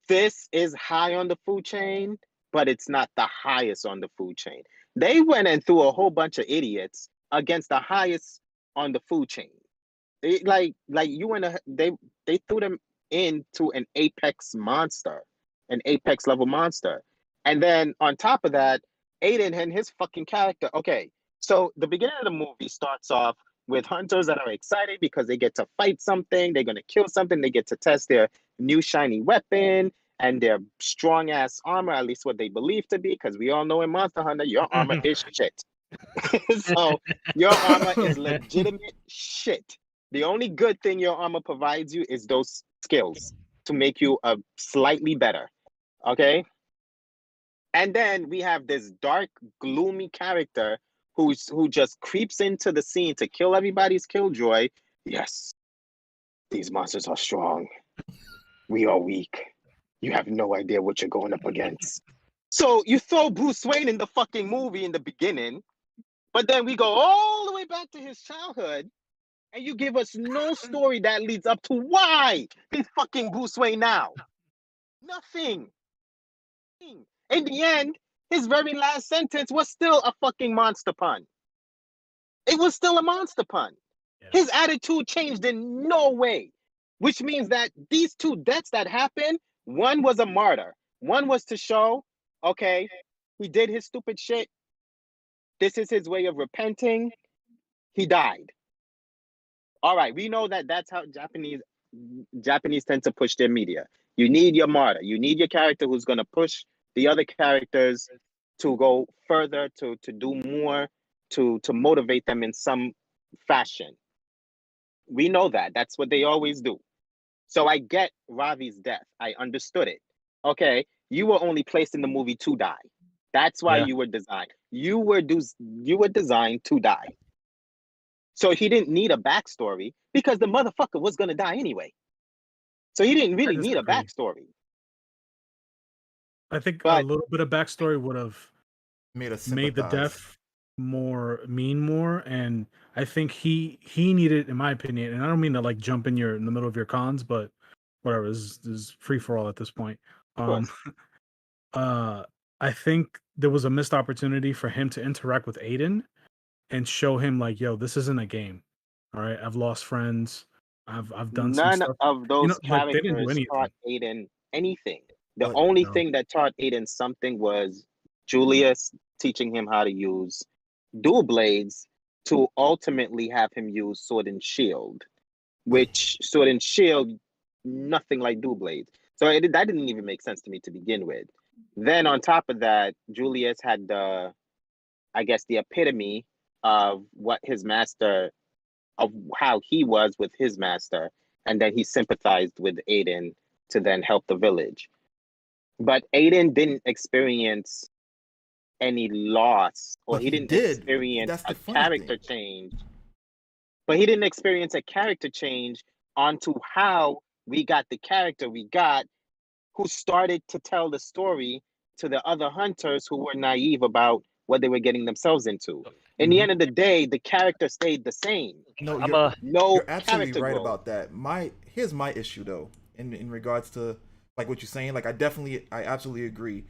this is high on the food chain, but it's not the highest on the food chain. They went and threw a whole bunch of idiots against the highest on the food chain. They threw them into an apex monster, an apex level monster. And then on top of that, Aiden and his fucking character. Okay, so the beginning of the movie starts off with hunters that are excited because they get to fight something, they're gonna kill something, they get to test their new shiny weapon and their strong ass armor, at least what they believe to be, because we all know in Monster Hunter, your armor is shit. So your armor is legitimate shit. The only good thing your armor provides you is those skills to make you a slightly better. Okay. And then we have this dark, gloomy character who just creeps into the scene to kill everybody's killjoy. Yes, these monsters are strong. We are weak. You have no idea what you're going up against. So you throw Bruce Wayne in the fucking movie in the beginning, but then we go all the way back to his childhood, and you give us no story that leads up to why he's fucking Bruce Wayne now. Nothing. In the end, his very last sentence was still a fucking monster pun. It was still a monster pun. Yes. His attitude changed in no way, which means that these two deaths that happened, one was a martyr. One was to show, okay, he did his stupid shit. This is his way of repenting. He died. All right, we know that that's how Japanese tend to push their media. You need your martyr. You need your character who's going to push the other characters to go further, to do more, to motivate them in some fashion. We know that. That's what they always do. So I get Ravi's death. I understood it. Okay, you were only placed in the movie to die. That's why Yeah. you were designed. You were designed to die. So he didn't need a backstory because the motherfucker was gonna die anyway. So he didn't really need a disagree. backstory. I think a But- little bit of backstory would have Made us made the sympathize. death mean more, and I think he needed, in my opinion, and I don't mean to like jump in the middle of your cons, but whatever, this is free for all at this point. Of Um, course. I think there was a missed opportunity for him to interact with Aiden and show him like, yo, this isn't a game. All right, I've lost friends. I've done some None stuff. of those Like they didn't do characters taught anything. Aiden anything. The But only No. thing that taught Aiden something was Julius teaching him how to use dual blades to ultimately have him use sword and shield, which sword and shield, nothing like dual blades. So that didn't even make sense to me to begin with. Then on top of that, Julius had I guess, the epitome of what his master, of how he was with his master, and then he sympathized with Aiden to then help the village. But Aiden didn't experience any loss, or but he he didn't did. experience That's the a funny character thing. change. But he didn't experience a character change onto how we got the character we got, who started to tell the story to the other hunters who were naive about what they were getting themselves into. In the Mhm. end of the day, the character stayed the same. No, I'm a No you're absolutely character right growth. about that. Here's my issue though, in regards to like what you're saying. Like I absolutely agree.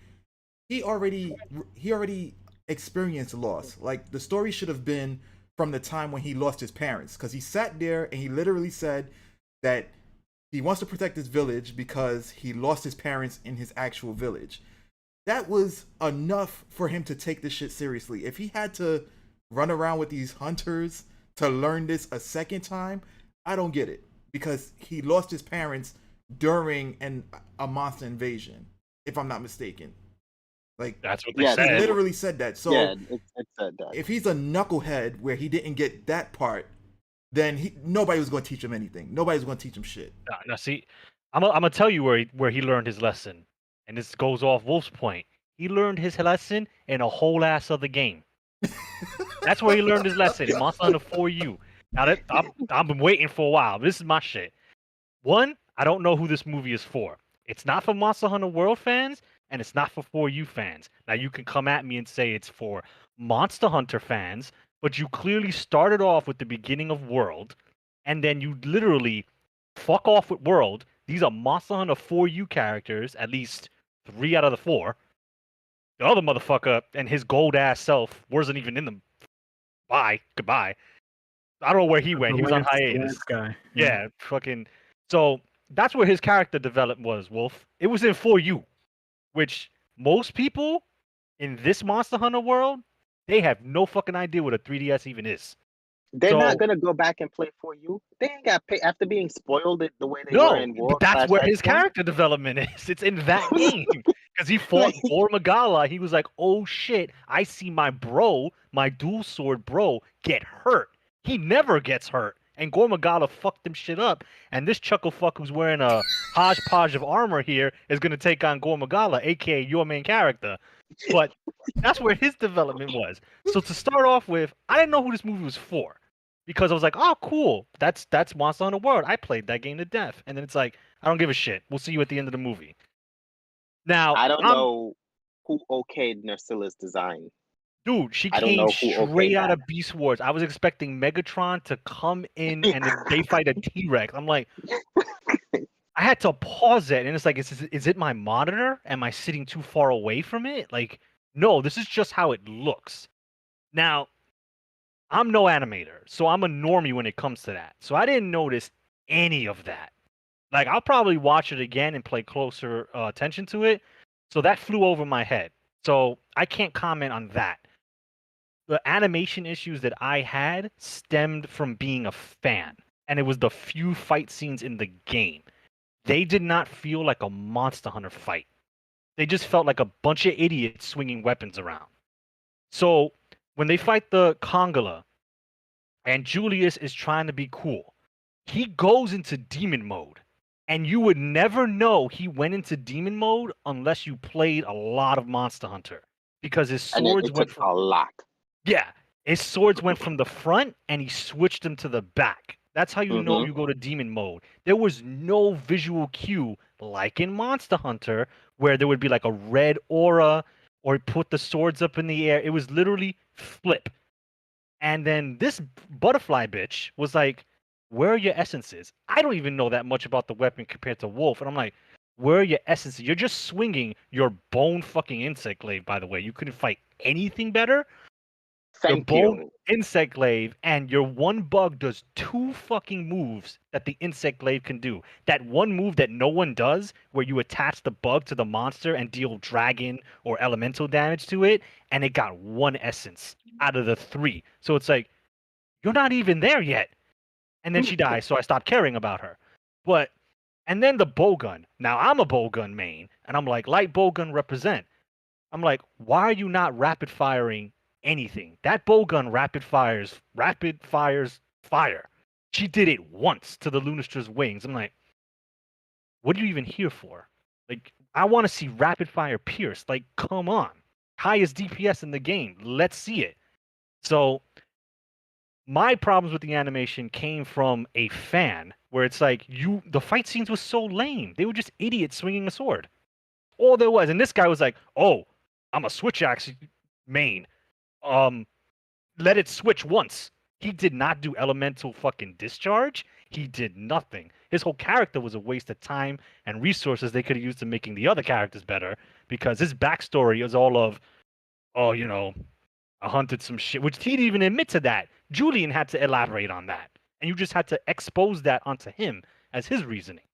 He already experienced loss. Like the story should have been from the time when he lost his parents, because he sat there and he literally said that he wants to protect his village because he lost his parents in his actual village. That was enough for him to take this shit seriously. If he had to run around with these hunters to learn this a second time, I don't get it, because he lost his parents during a monster invasion, if I'm not mistaken. Like that's what they Yes, he said. literally said that. yeah, So it said that. if he's a knucklehead where he didn't get that part, then nobody was going to teach him anything. Nobody was going to teach him shit. Now see, I'm gonna tell you where he learned his lesson, and this goes off Wolf's point. He learned his lesson in a whole ass other game. That's where he learned his lesson in Monster Hunter 4U. Now that I've been waiting for a while. This is my shit. One, I don't know who this movie is for. It's not for Monster Hunter World fans, and it's not for 4U fans. Now you can come at me and say it's for Monster Hunter fans, but you clearly started off with the beginning of World, and then you literally fuck off with World. These are Monster Hunter 4U characters, at least 3 out of the 4. The other motherfucker and his gold ass self wasn't even in them. Bye, goodbye. I don't know where he went. He was on The hiatus. Lance guy. Yeah, fucking. So that's where his character development was, Wolf. It was in 4U, which most people in this Monster Hunter world, they have no fucking idea what a 3DS even is. They're So not gonna go back and play for you. They ain't got paid after being spoiled the way they were no, in but War that's where his X1. character development is. It's in that game because he fought Gore Magala. He was like, "Oh shit, I see my bro, my dual sword bro, get hurt. He never gets hurt." And Gore Magala fucked him shit up. And this chuckle fuck who's wearing a hodgepodge of armor here is gonna take on Gore Magala, aka your main character. But that's where his development was. So to start off with, I didn't know who this movie was for. Because I was like, oh, cool. That's Monster Hunter World. I played that game to death. And then it's like, I don't give a shit. We'll see you at the end of the movie. Now, I don't know who okayed Nersilla's design. dude, she I don't came know who straight okayed out that. of Beast Wars. I was expecting Megatron to come in and then they fight a T-Rex. I'm like, I had to pause it. And it's like, is it my monitor? Am I sitting too far away from it? Like, no, this is just how it looks. Now, I'm no animator, so I'm a normie when it comes to that. So I didn't notice any of that. Like, I'll probably watch it again and pay closer attention to it. So that flew over my head. So I can't comment on that. The animation issues that I had stemmed from being a fan, and it was the few fight scenes in the game. They did not feel like a Monster Hunter fight. They just felt like a bunch of idiots swinging weapons around. So when they fight the Kongala, and Julius is trying to be cool, he goes into demon mode. And you would never know he went into demon mode unless you played a lot of Monster Hunter. Because his And swords it went took from a lot. his swords went from the front and he switched them to the back. That's how you know Mm-hmm. you go to demon mode. There was no visual cue like in Monster Hunter where there would be like a red aura or put the swords up in the air. It was literally flip. And then this butterfly bitch was like, "Where are your essences?" I don't even know that much about the weapon compared to Wolf, and I'm like, "Where are your essences? You're just swinging your bone fucking insect glaive. By the way, you couldn't fight anything better. Your Thank bone you. insect glaive and your one bug does 2 fucking moves that the insect glaive can do. That one move that no one does, where you attach the bug to the monster and deal dragon or elemental damage to it, and it got 1 essence out of the 3. So it's like, you're not even there yet. And then she dies, so I stopped caring about her. But and then the bowgun. Now I'm a bowgun main, and I'm like, light bowgun represent. I'm like, why are you not rapid firing anything? That bowgun rapid fires fire. She did it once to the Lunastra's wings. I'm like, what are you even here for? Like, I want to see rapid fire pierce. Like, come on. Highest DPS in the game. Let's see it. So my problems with the animation came from a fan where it's like the fight scenes were so lame. They were just idiots swinging a sword. All there was. And this guy was like, "Oh, I'm a switch axe main. Um, let it switch once." He did not do elemental fucking discharge. He did nothing. His whole character was a waste of time and resources they could have used to making the other characters better, because his backstory is all of, oh, I hunted some shit, which he didn't even admit to that. Julian had to elaborate on that. And you just had to expose that onto him as his reasoning.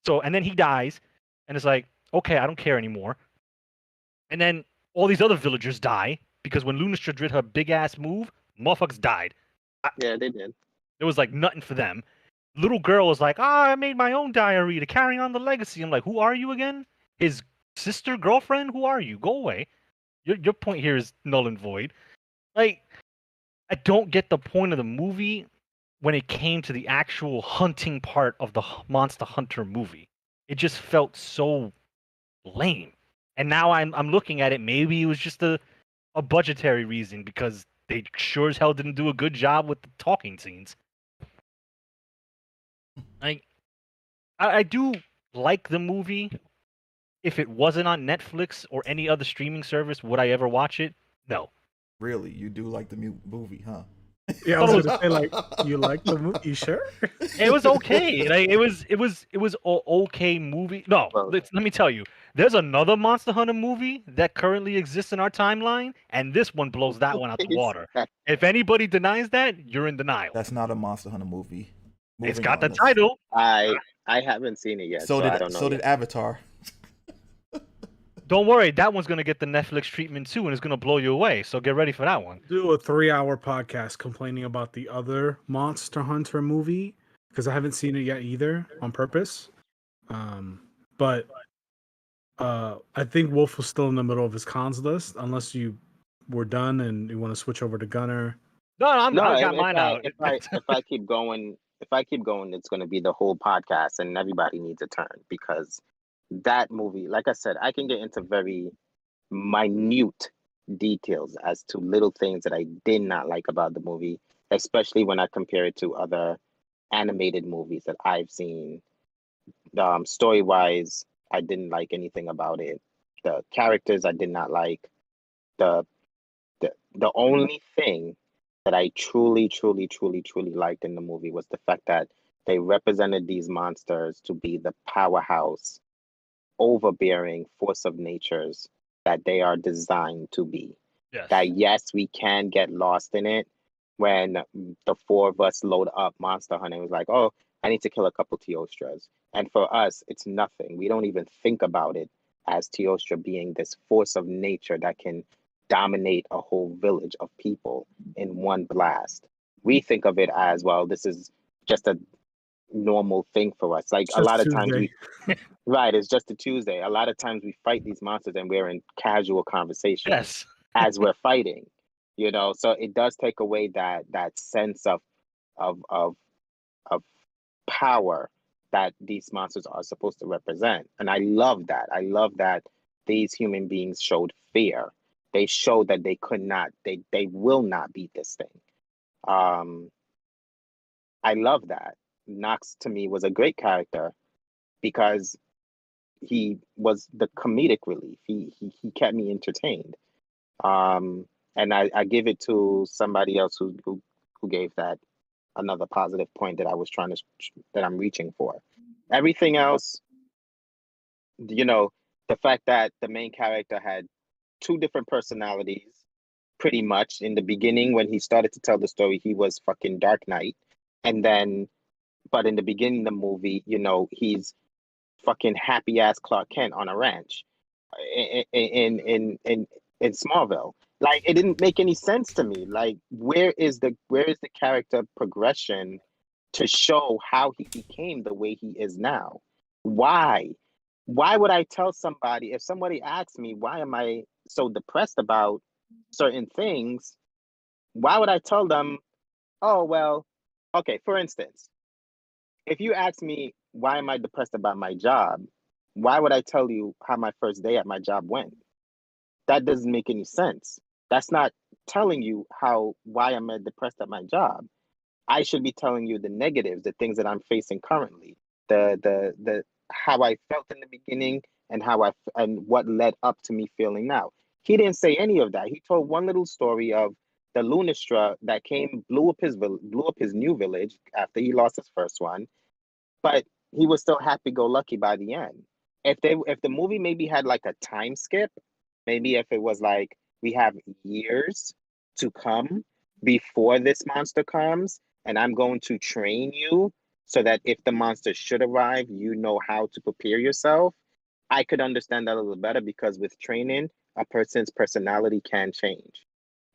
So, and then he dies, and it's like, okay, I don't care anymore. And then all these other villagers die because when Lunastra did her big ass move, motherfuckers died. Yeah, they did. There was like nothing for them. Little girl was like, I made my own diary to carry on the legacy. I'm like, who are you again? His sister, girlfriend? Who are you? Go away. Your point here is null and void. Like, I don't get the point of the movie when it came to the actual hunting part of the Monster Hunter movie. It just felt so lame. And now I'm looking at it. Maybe it was just a budgetary reason, because they sure as hell didn't do a good job with the talking scenes. Like, I do like the movie. If it wasn't on Netflix or any other streaming service, would I ever watch it? No. Really, you do like the movie, huh? Yeah, I was gonna say, like, you like the movie? You sure? It was okay. Like, it was a okay movie. No, Well, let me tell you. There's another Monster Hunter movie that currently exists in our timeline, and this one blows that one out the water. If anybody denies that, you're in denial. That's not a Monster Hunter movie. It's Moving got the on, let's- title. I haven't seen it yet, so I don't know. So did yet. Avatar. Don't worry, that one's gonna get the Netflix treatment too, and it's gonna blow you away. So get ready for that one. Do a 3-hour podcast complaining about the other Monster Hunter movie because I haven't seen it yet either, on purpose. But I think Wolf was still in the middle of his cons list, unless you were done and you want to switch over to Gunner. No, I got if mine out. if I keep going, it's going to be the whole podcast, and everybody needs a turn, because that movie, like I said, I can get into very minute details as to little things that I did not like about the movie, especially when I compare it to other animated movies that I've seen. Story wise, I didn't like anything about it. The characters I did not like. The the only thing that I truly, truly, truly, truly liked in the movie was the fact that they represented these monsters to be the powerhouse, overbearing force of natures that they are designed to be. Yes. That yes, we can get lost in it when the 4 of us load up Monster Hunter. It was like, oh, I need to kill a couple Teostras. And for us, it's nothing. We don't even think about it as Teostra being this force of nature that can dominate a whole village of people in one blast. We think of it as, well, this is just a normal thing for us. Like, It's a just lot of times Tuesday. right, it's just a Tuesday. A lot of times we fight these monsters and we're in casual conversation Yes. as we're fighting, so it does take away that sense of of power that these monsters are supposed to represent. And I love that. I love that these human beings showed fear. They showed that they could not, they will not beat this thing. I love that. Nox to me was a great character because he was the comedic relief. He kept me entertained. And I give it to somebody else who gave that another positive point that I was trying to that I'm reaching for. Everything else, you know, the fact that the main character had two different personalities, pretty much in the beginning when he started to tell the story, he was fucking Dark Knight, and then, but in the beginning of the movie, he's fucking happy ass Clark Kent on a ranch in Smallville. Like it didn't make any sense to me. Like where is the character progression to show how he became the way he is now? Why? Why would I tell somebody if somebody asks me why am I so depressed about certain things? Why would I tell them, oh well, okay, for instance, if you ask me why am I depressed about my job, why would I tell you how my first day at my job went? That doesn't make any sense. That's not telling you why am I depressed at my job. I should be telling you the negatives, the things that I'm facing currently, the how I felt in the beginning and and what led up to me feeling now. He didn't say any of that. He told one little story of the Lunistra that blew up his new village after he lost his first one, but he was still happy go lucky by the end. If the movie maybe had like a time skip, maybe if it was like we have years to come before this monster comes, and I'm going to train you so that if the monster should arrive, you know how to prepare yourself. I could understand that a little better because with training, a person's personality can change.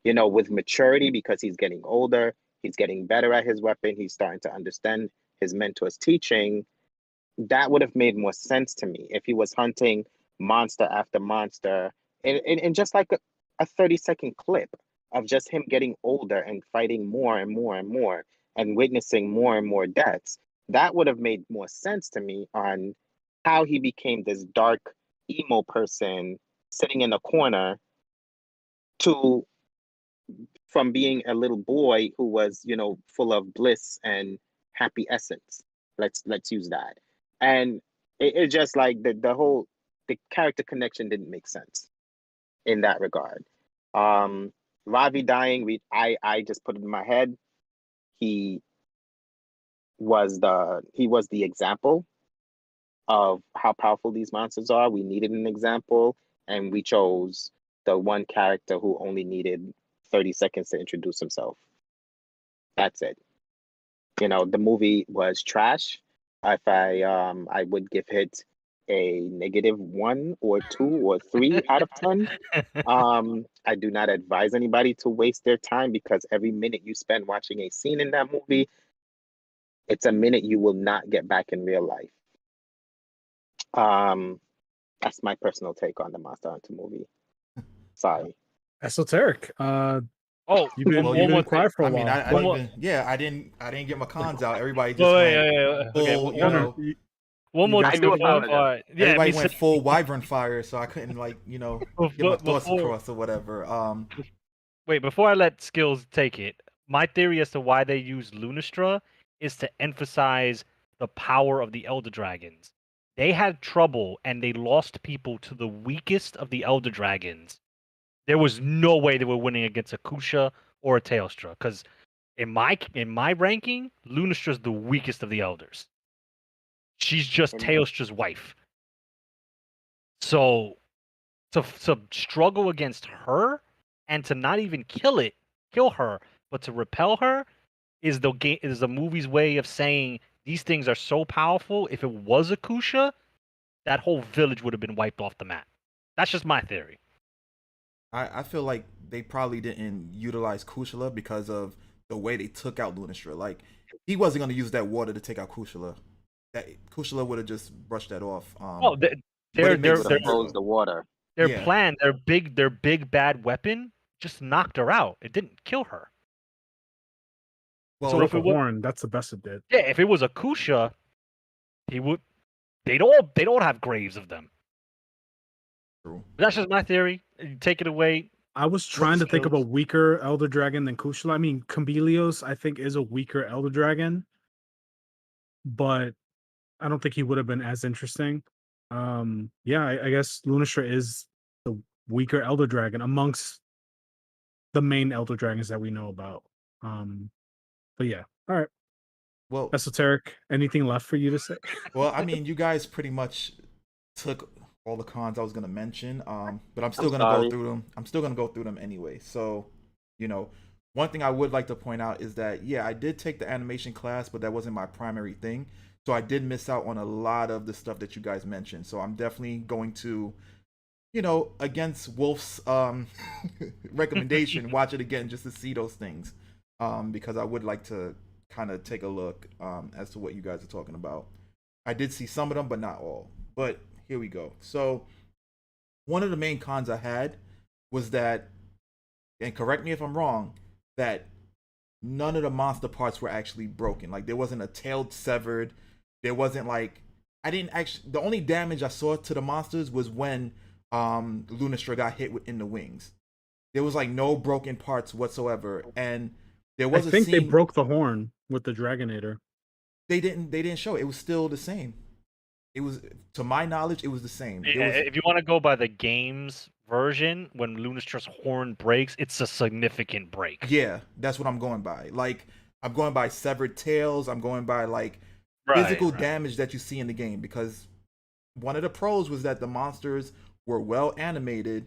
With maturity, because he's getting older, he's getting better at his weapon, he's starting to understand his mentor's teaching. That would have made more sense to me if he was hunting monster after monster and just like a 30-second clip of just him getting older and fighting more and more and more and witnessing more and more deaths. That would have made more sense to me on how he became this dark emo person sitting in a corner to from being a little boy who was, full of bliss and happy essence. Let's use that. And it just like the character connection didn't make sense in that regard. Ravi dying, I just put it in my head. He was the example of how powerful these monsters are. We needed an example, and we chose the one character who only needed 30 seconds to introduce himself. That's it. The movie was trash. If I would give it a -1 or 2 or 3 out of 10. I do not advise anybody to waste their time because every minute you spend watching a scene in that movie, it's a minute you will not get back in real life. That's my personal take on the Monster Hunter movie. Sorry. Esoteric. Oh, You've been, one you've more been quiet for a I mean, while. I didn't get my cons out. Everybody just Wait, went okay, full, Gunnar, you- one You more. got I do stuff on? apologize. Yeah, everybody me went say- full wyvern fire, so I couldn't get my thoughts before- across or whatever. Wait, before I let Skills take it, my theory as to why they use Lunistra is to emphasize the power of the Elder Dragons. They had trouble and they lost people to the weakest of the Elder Dragons. There was no way they were winning against a Kusha or a Tailstra, because in my ranking, Lunistra's the weakest of the Elders. She's just And- Tailstra's wife. So to struggle against her and to not even kill her, but to repel her is the movie's way of saying these things are so powerful. If it was a Kusha, that whole village would have been wiped off the map. That's just my theory. I feel like they probably didn't utilize Kushala because of the way they took out Lunistra. Like he wasn't gonna use that water to take out Kushala. That Kushala would have just brushed that off. Oh, But they're it makes Would sense. have froze the water. their Yeah. plan, their big bad weapon just knocked her out. It didn't kill her. Well, So Throw if up a it was- horn. That's the best it did. Yeah, if it was a Kusha, they'd all have graves of them. true. But that's just my theory. Take it away. I was trying to think of a skills? weaker Elder Dragon than Kushala. I mean, Combilios, I think, is a weaker Elder Dragon, but I don't think he would have been as interesting. Yeah, I guess Lunistra is the weaker Elder Dragon amongst the main Elder Dragons that we know about. But yeah, all right. Well, Esoteric. Anything left for you to say? well, I mean, you guys pretty much took all the cons I was gonna mention. But I'm still gonna go sorry. through them. I'm still gonna go through them anyway. So, you know, one thing I would like to point out is that yeah, I did take the animation class, but that wasn't my primary thing. So I did miss out on a lot of the stuff that you guys mentioned. So I'm definitely going to, against Wolf's recommendation, watch it again just to see those things. Because I would like to kind of take a look as to what you guys are talking about. I did see some of them, but not all. But here we go. So one of the main cons I had was that, and correct me if I'm wrong, that none of the monster parts were actually broken. Like there wasn't a tail severed. There wasn't like I didn't actually. The only damage I saw to the monsters was when Lunastra got hit in the wings. There was like no broken parts whatsoever, and there was I think a they scene. broke the horn with the Dragonator. They didn't show it. It was still the same. It was, to my knowledge, it was the same. There Yeah, was, if you want to go by the game's version, when Lunastra's horn breaks, it's a significant break. yeah, that's what I'm going by. Like I'm going by severed tails. I'm going by like Right, physical right. damage that you see in the game, because one of the pros was that the monsters were well animated.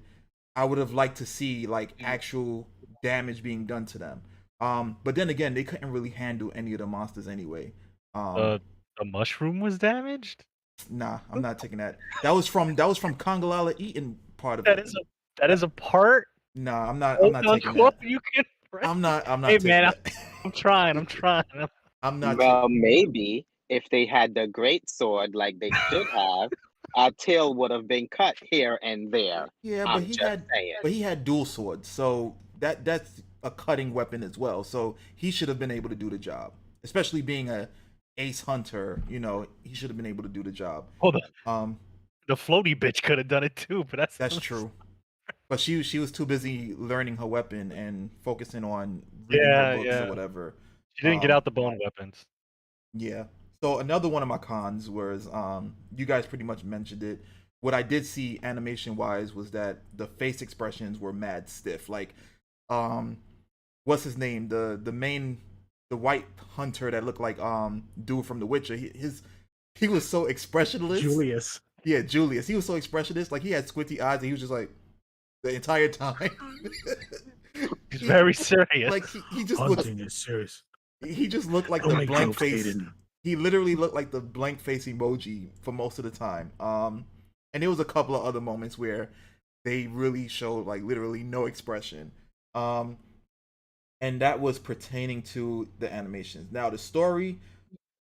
I would have liked to see like actual damage being done to them. But then again, they couldn't really handle any of the monsters anyway. The mushroom was damaged. Nah, I'm not taking that. That was from Kongalala eating part of That it. is a part. Nah, I'm not Hold on, taking quote that. you can. I'm not Hey taking man, that. I'm trying. I'm not Well, taking. maybe if they had the great sword like they should have, our tail would have been cut here and there. Yeah, I'm just saying. but he had dual swords, so that's a cutting weapon as well. So he should have been able to do the job, especially being a ace hunter. He should have been able to do the job. Hold on. Um, The floaty bitch could have done it too, but that's true. But she was too busy learning her weapon and focusing on reading her books or whatever. She didn't get Um, out the bone weapons. Yeah. So another one of my cons was you guys pretty much mentioned it. What I did see animation wise was that the face expressions were mad stiff. Like what's his name? The white hunter that looked like dude from The Witcher. He was so expressionless. Julius. Yeah, Julius. He was so expressionless. Like he had squinty eyes and he was just like the entire time. He's very serious. Like he just looked Hunting is serious. he just looked like Don't the make blank jokes, face. Aiden. He literally looked like the blank face emoji for most of the time. And there was a couple of other moments where they really showed like literally no expression. And that was pertaining to the animations. Now the story,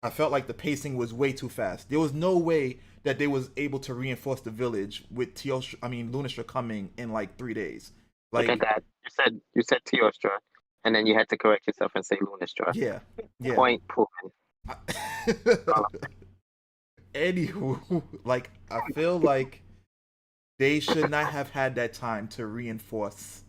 I felt like the pacing was way too fast. There was no way that they was able to reinforce the village with Lunastra coming in like 3 days. Look Like at that. You said Teostra, and then you had to correct yourself and say Lunastra. yeah, yeah. Point proven. Anywho, like I feel like they should not have had that time to reinforce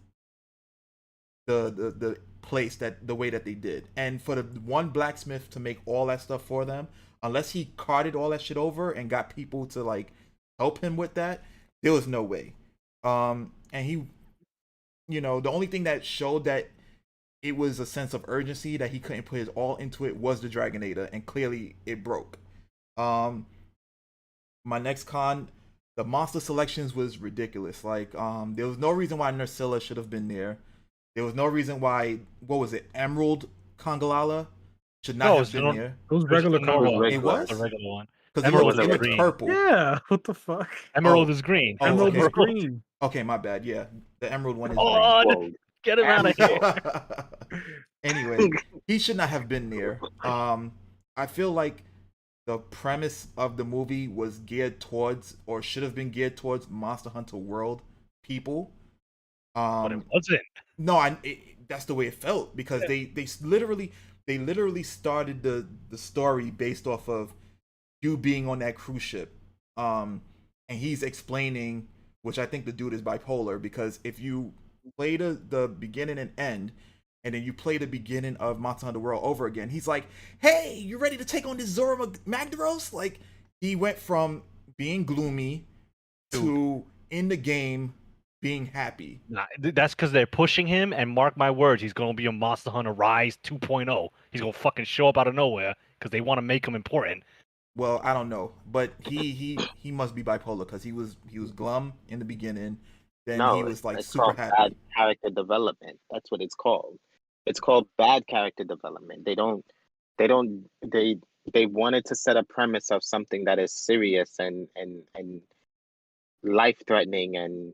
the place that the way that they did, and for the one blacksmith to make all that stuff for them, unless he carted all that shit over and got people to like help him with that, there was no way. And he, the only thing that showed that it was a sense of urgency that he couldn't put his all into it was the Dragonator, and clearly it broke. My next con, the monster selections was ridiculous. Like, there was no reason why Nursilla should have been there. There was no reason why, what was it, Emerald Kongalala should not have been there. It was regular color. It was? The regular one. Because it Emerald looked is green. purple. Yeah, what the fuck? Emerald is green. Oh, Emerald okay. is green. Okay, my bad. Yeah, the Emerald one is Whoa. Get him out of here. green. Anyway, he should not have been there. I feel like the premise of the movie was geared towards, or should have been geared towards, Monster Hunter World people. But it wasn't. No, that's the way it felt, because they literally started the story based off of you being on that cruise ship, and he's explaining, which I think the dude is bipolar, because if you play the beginning and end, and then you play the beginning of Monster Hunter World over again, he's like, "Hey, you ready to take on this Zora Magdaros?" Like, he went from being gloomy to in the game being happy. Nah, that's because they're pushing him, and mark my words, he's gonna be a Monster Hunter Rise 2.0. He's gonna fucking show up out of nowhere because they want to make him important. Well, I don't know, but he must be bipolar because he was glum in the beginning, then he No, was like it's super called bad happy. character development. That's what it's called. It's called bad character development. They they wanted to set a premise of something that is serious and life threatening and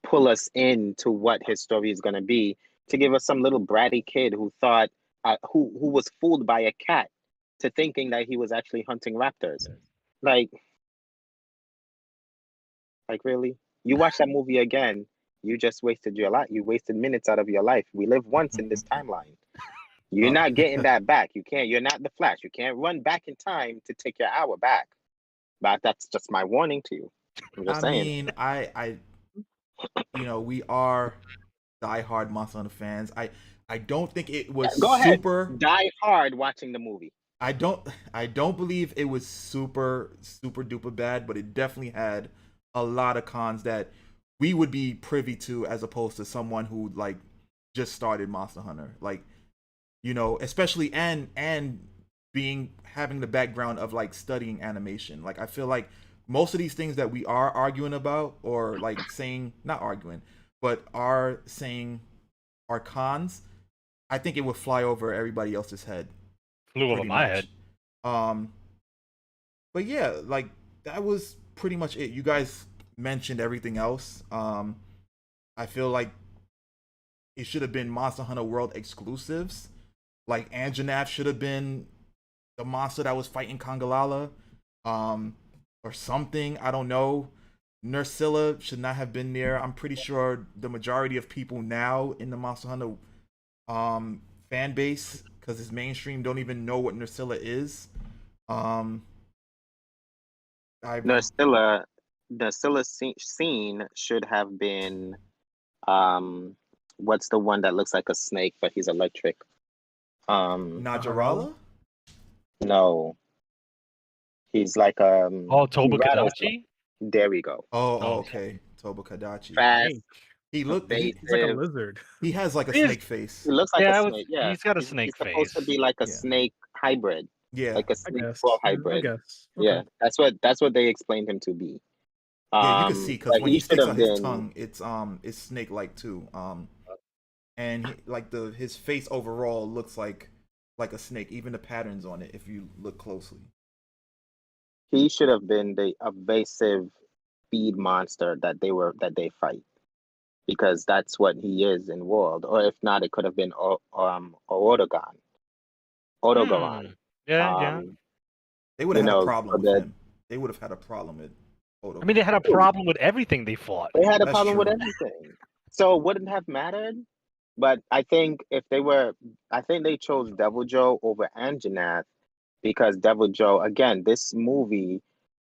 pull us into what his story is going to be to give us some little bratty kid who thought who was fooled by a cat to thinking that he was actually hunting raptors. Like really? You watch that movie again, you just wasted your life. You wasted minutes out of your life. We live once in this timeline. You're Uh, not getting that back. You can't. You're not the Flash. You can't run back in time to take your hour back. But that's just my warning to you. I'm just I saying. mean, we are diehard Monster Hunter fans. I don't think it was Go ahead. super. Die hard watching the movie. I don't believe it was super duper bad, but it definitely had a lot of cons that we would be privy to as opposed to someone who like just started Monster Hunter. Like, especially and being having the background of like studying animation. Like I feel like most of these things that we are arguing about or like saying not arguing, but are saying are cons, I think it would fly over everybody else's head Flew over pretty my much. head. Um, but yeah, like that was pretty much it. You guys mentioned everything else. I feel like it should have been Monster Hunter World exclusives. Like Anjanath should have been the monster that was fighting Kangalala, or something. I don't know. Nursilla should not have been there. I'm pretty sure the majority of people now in the Monster Hunter fan base, because it's mainstream, don't even know what Nursilla is. Um, I'm Nursilla scene should have been um what's the one that looks like a snake but he's electric? Najarala. No. He's like Oh, he Toba rattles. Kadachi? There we go. Oh, Okay. okay. Toba Kadachi. Fast, Snake. He looked. evasive. He's like a lizard. He has like a He is- snake face. He looks like a Yeah, snake. Yeah, he's got a he's snake supposed to face. be like a Yeah. snake hybrid, Yeah. like a I snake guess. troll I hybrid. guess. Yeah, Okay. that's what they explained him to be. Yeah, you can see because But when he he should sticks have out his been. tongue, it's snake like too. And like his face overall looks like a snake. Even the patterns on it, if you look closely. He should have been the evasive speed monster that they fight, because that's what he is in World. Or if not, it could have been Autogon. Autogaron. Yeah. They would have had a problem So with that him. They would have had a problem with Odo. I mean, they had a problem with everything they fought. they had a That's problem with true. everything. So it wouldn't have mattered. But I think I think they chose Devil Joe over Anjanath because Devil Joe, again, this movie,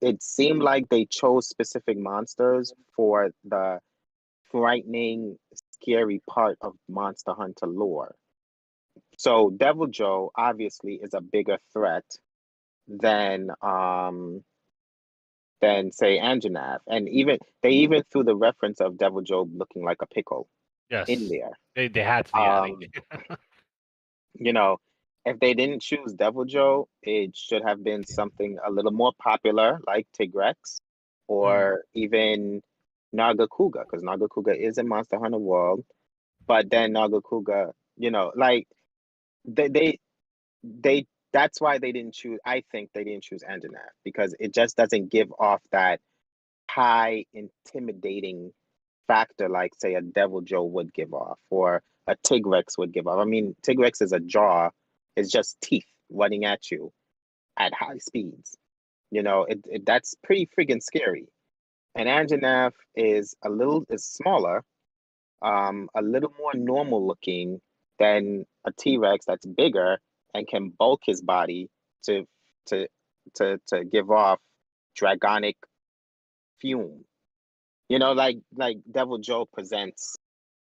it seemed like they chose specific monsters for the frightening, scary part of Monster Hunter lore. So Devil Joe obviously is a bigger threat than say Anjanath. And they even threw the reference of Devil Joe looking like a pickle Yes. in there. They had to be adding. You know, if they didn't choose Devil Joe, it should have been something a little more popular like Tigrex or even Nagakuga, because Nagakuga is in Monster Hunter World. But then Nagakuga, like they that's why they didn't choose. I think they didn't choose Anjanath because it just doesn't give off that high intimidating factor like say a Devil Joe would give off or a Tigrex would give off. I mean, Tigrex is a jaw, it's just teeth running at you at high speeds. That's pretty friggin' scary. And Anjanath is smaller, a little more normal looking than a T-Rex that's bigger and can bulk his body to to to give off dragonic fume. Like Devil Joe presents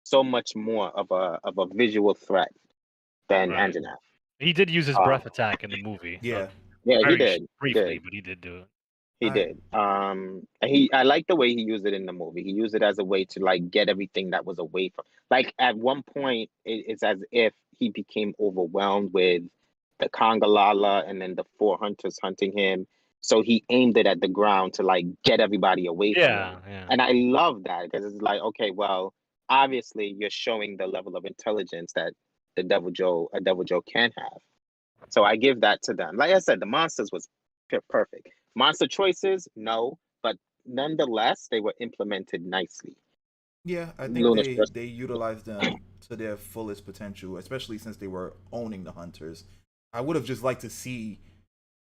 so much more of a visual threat than Right. Anjanath. He did use his breath attack in the movie. Yeah. Yeah, he Very did. briefly, but he did do it. He did. I like the way he used it in the movie. He used it as a way to like get everything that was away from. Like at one point, it's as if he became overwhelmed with the Congalala and then the four hunters hunting him. So he aimed it at the ground to like get everybody away from him. Yeah. And I love that because it's like, okay, well, obviously you're showing the level of intelligence that a Devil Joe can have. So I give that to them. Like I said, the monsters was perfect. Monster choices, no, but nonetheless, they were implemented nicely. Yeah, I think Luna's first, they utilized them to their fullest potential, especially since they were owning the hunters. I would have just liked to see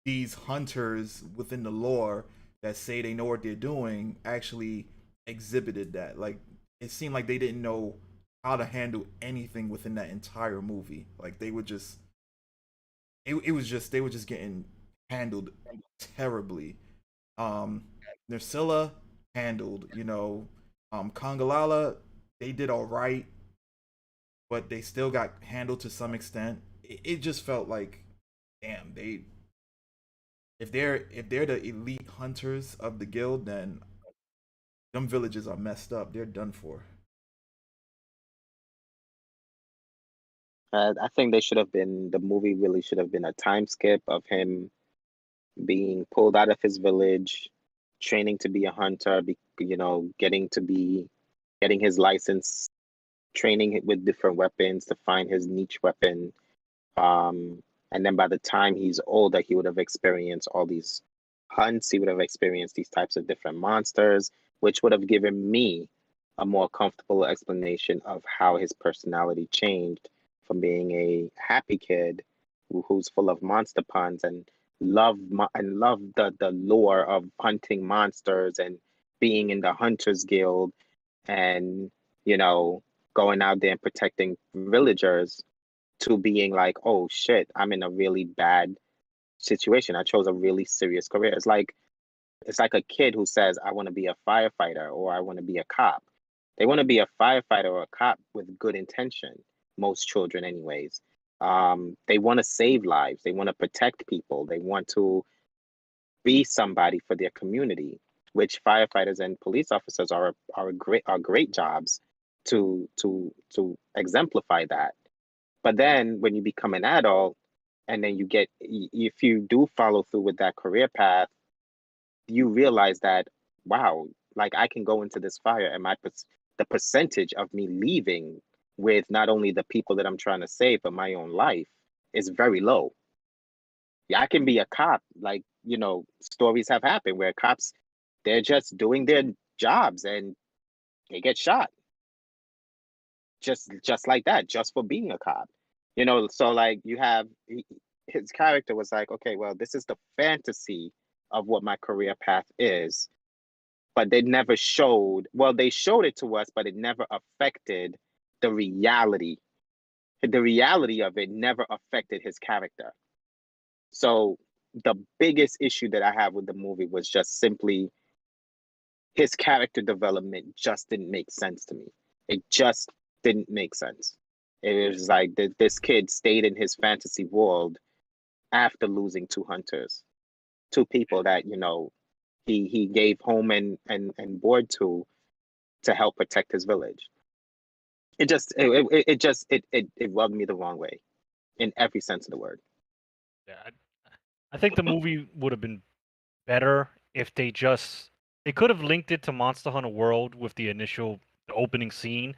these hunters within the lore that say they know what they're doing actually exhibited that. Like it seemed like they didn't know how to handle anything within that entire movie. Like they would just it was just they were just getting handled terribly. Um Nursilla handled, Kongalala, they did all right, but they still got handled to some extent. It just felt like, damn, they if they're the elite hunters of the guild, then them villages are messed up. They're done for. I think the movie really should have been a time skip of him being pulled out of his village, training to be a hunter, getting his license, training with different weapons to find his niche weapon. And then by the time he's older, he would have experienced all these hunts. He would have experienced these types of different monsters, which would have given me a more comfortable explanation of how his personality changed from being a happy kid who's full of monster puns and love the lore of hunting monsters and being in the Hunters Guild and you know going out there and protecting villagers to being like, oh shit, I'm in a really bad situation. I chose a really serious career. It's like a kid who says, I want to be a firefighter or I want to be a cop. They want to be a firefighter or a cop with good intention, most children, anyways. They want to save lives, they want to protect people, they want to be somebody for their community, which firefighters and police officers are great jobs to exemplify that. But then when you become an adult and then if you do follow through with that career path, you realize that, wow, like I can go into this fire and the percentage of me leaving with not only the people that I'm trying to save, but my own life is very low. Yeah, I can be a cop. Like, stories have happened where cops, they're just doing their jobs and they get shot just like that, just for being a cop. So like his character was like, okay, well, this is the fantasy of what my career path is, but they showed it to us, but it never affected the reality. The reality of it never affected his character. So the biggest issue that I have with the movie was just simply his character development just didn't make sense to me. It just didn't make sense. It was like this kid stayed in his fantasy world after losing two hunters, two people that he gave home and board to help protect his village. It rubbed me the wrong way in every sense of the word. Yeah, I think the movie would have been better if they could have linked it to Monster Hunter World with the opening scene.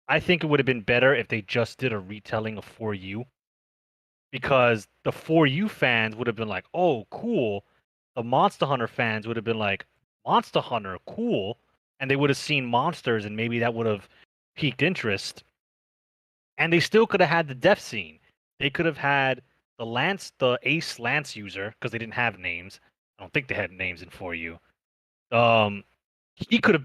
I think it would have been better if they just did a retelling of For You, because the For You fans would have been like, "Oh, cool." The Monster Hunter fans would have been like, "Monster Hunter, cool," and they would have seen monsters, and maybe that would have piqued interest. And they still could have had the death scene. They could have had the Ace Lance user, because they didn't have names. I don't think they had names in For You. Um, he could have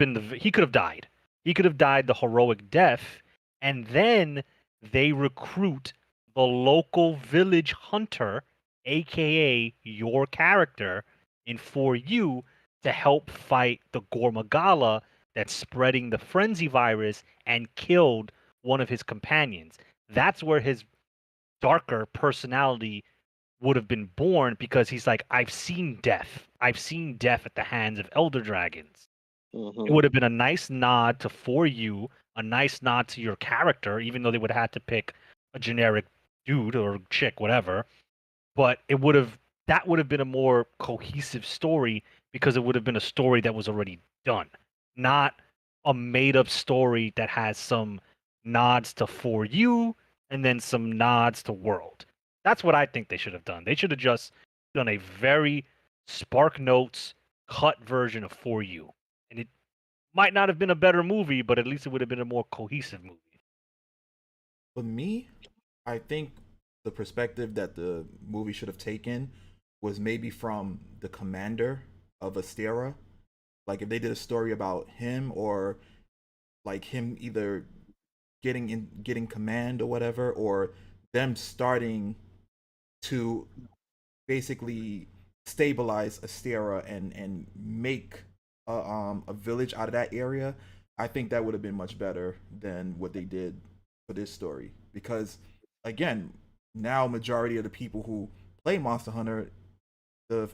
died. He could have died the heroic death, and then they recruit the local village hunter, aka your character, in For You to help fight the Gormagala that's spreading the frenzy virus and killed one of his companions. That's where his darker personality would have been born because he's like, I've seen death. I've seen death at the hands of elder dragons. It would have been a nice nod to for you, a nice nod to your character, even though they would have had to pick a generic dude or chick, whatever. But that would have been a more cohesive story because it would have been a story that was already done, not a made up story that has some nods to for you and then some nods to world. That's what I think they should have done. They should have just done a very Spark Notes cut version of for you. And it might not have been a better movie, but at least it would have been a more cohesive movie. For me, I think the perspective that the movie should have taken was maybe from the commander of Astera. Like if they did a story about him, or like him either getting command or whatever, or them starting to basically stabilize Astera and make a village out of that area. I think that would have been much better than what they did for this story, because again, now majority of the people who play Monster Hunter, the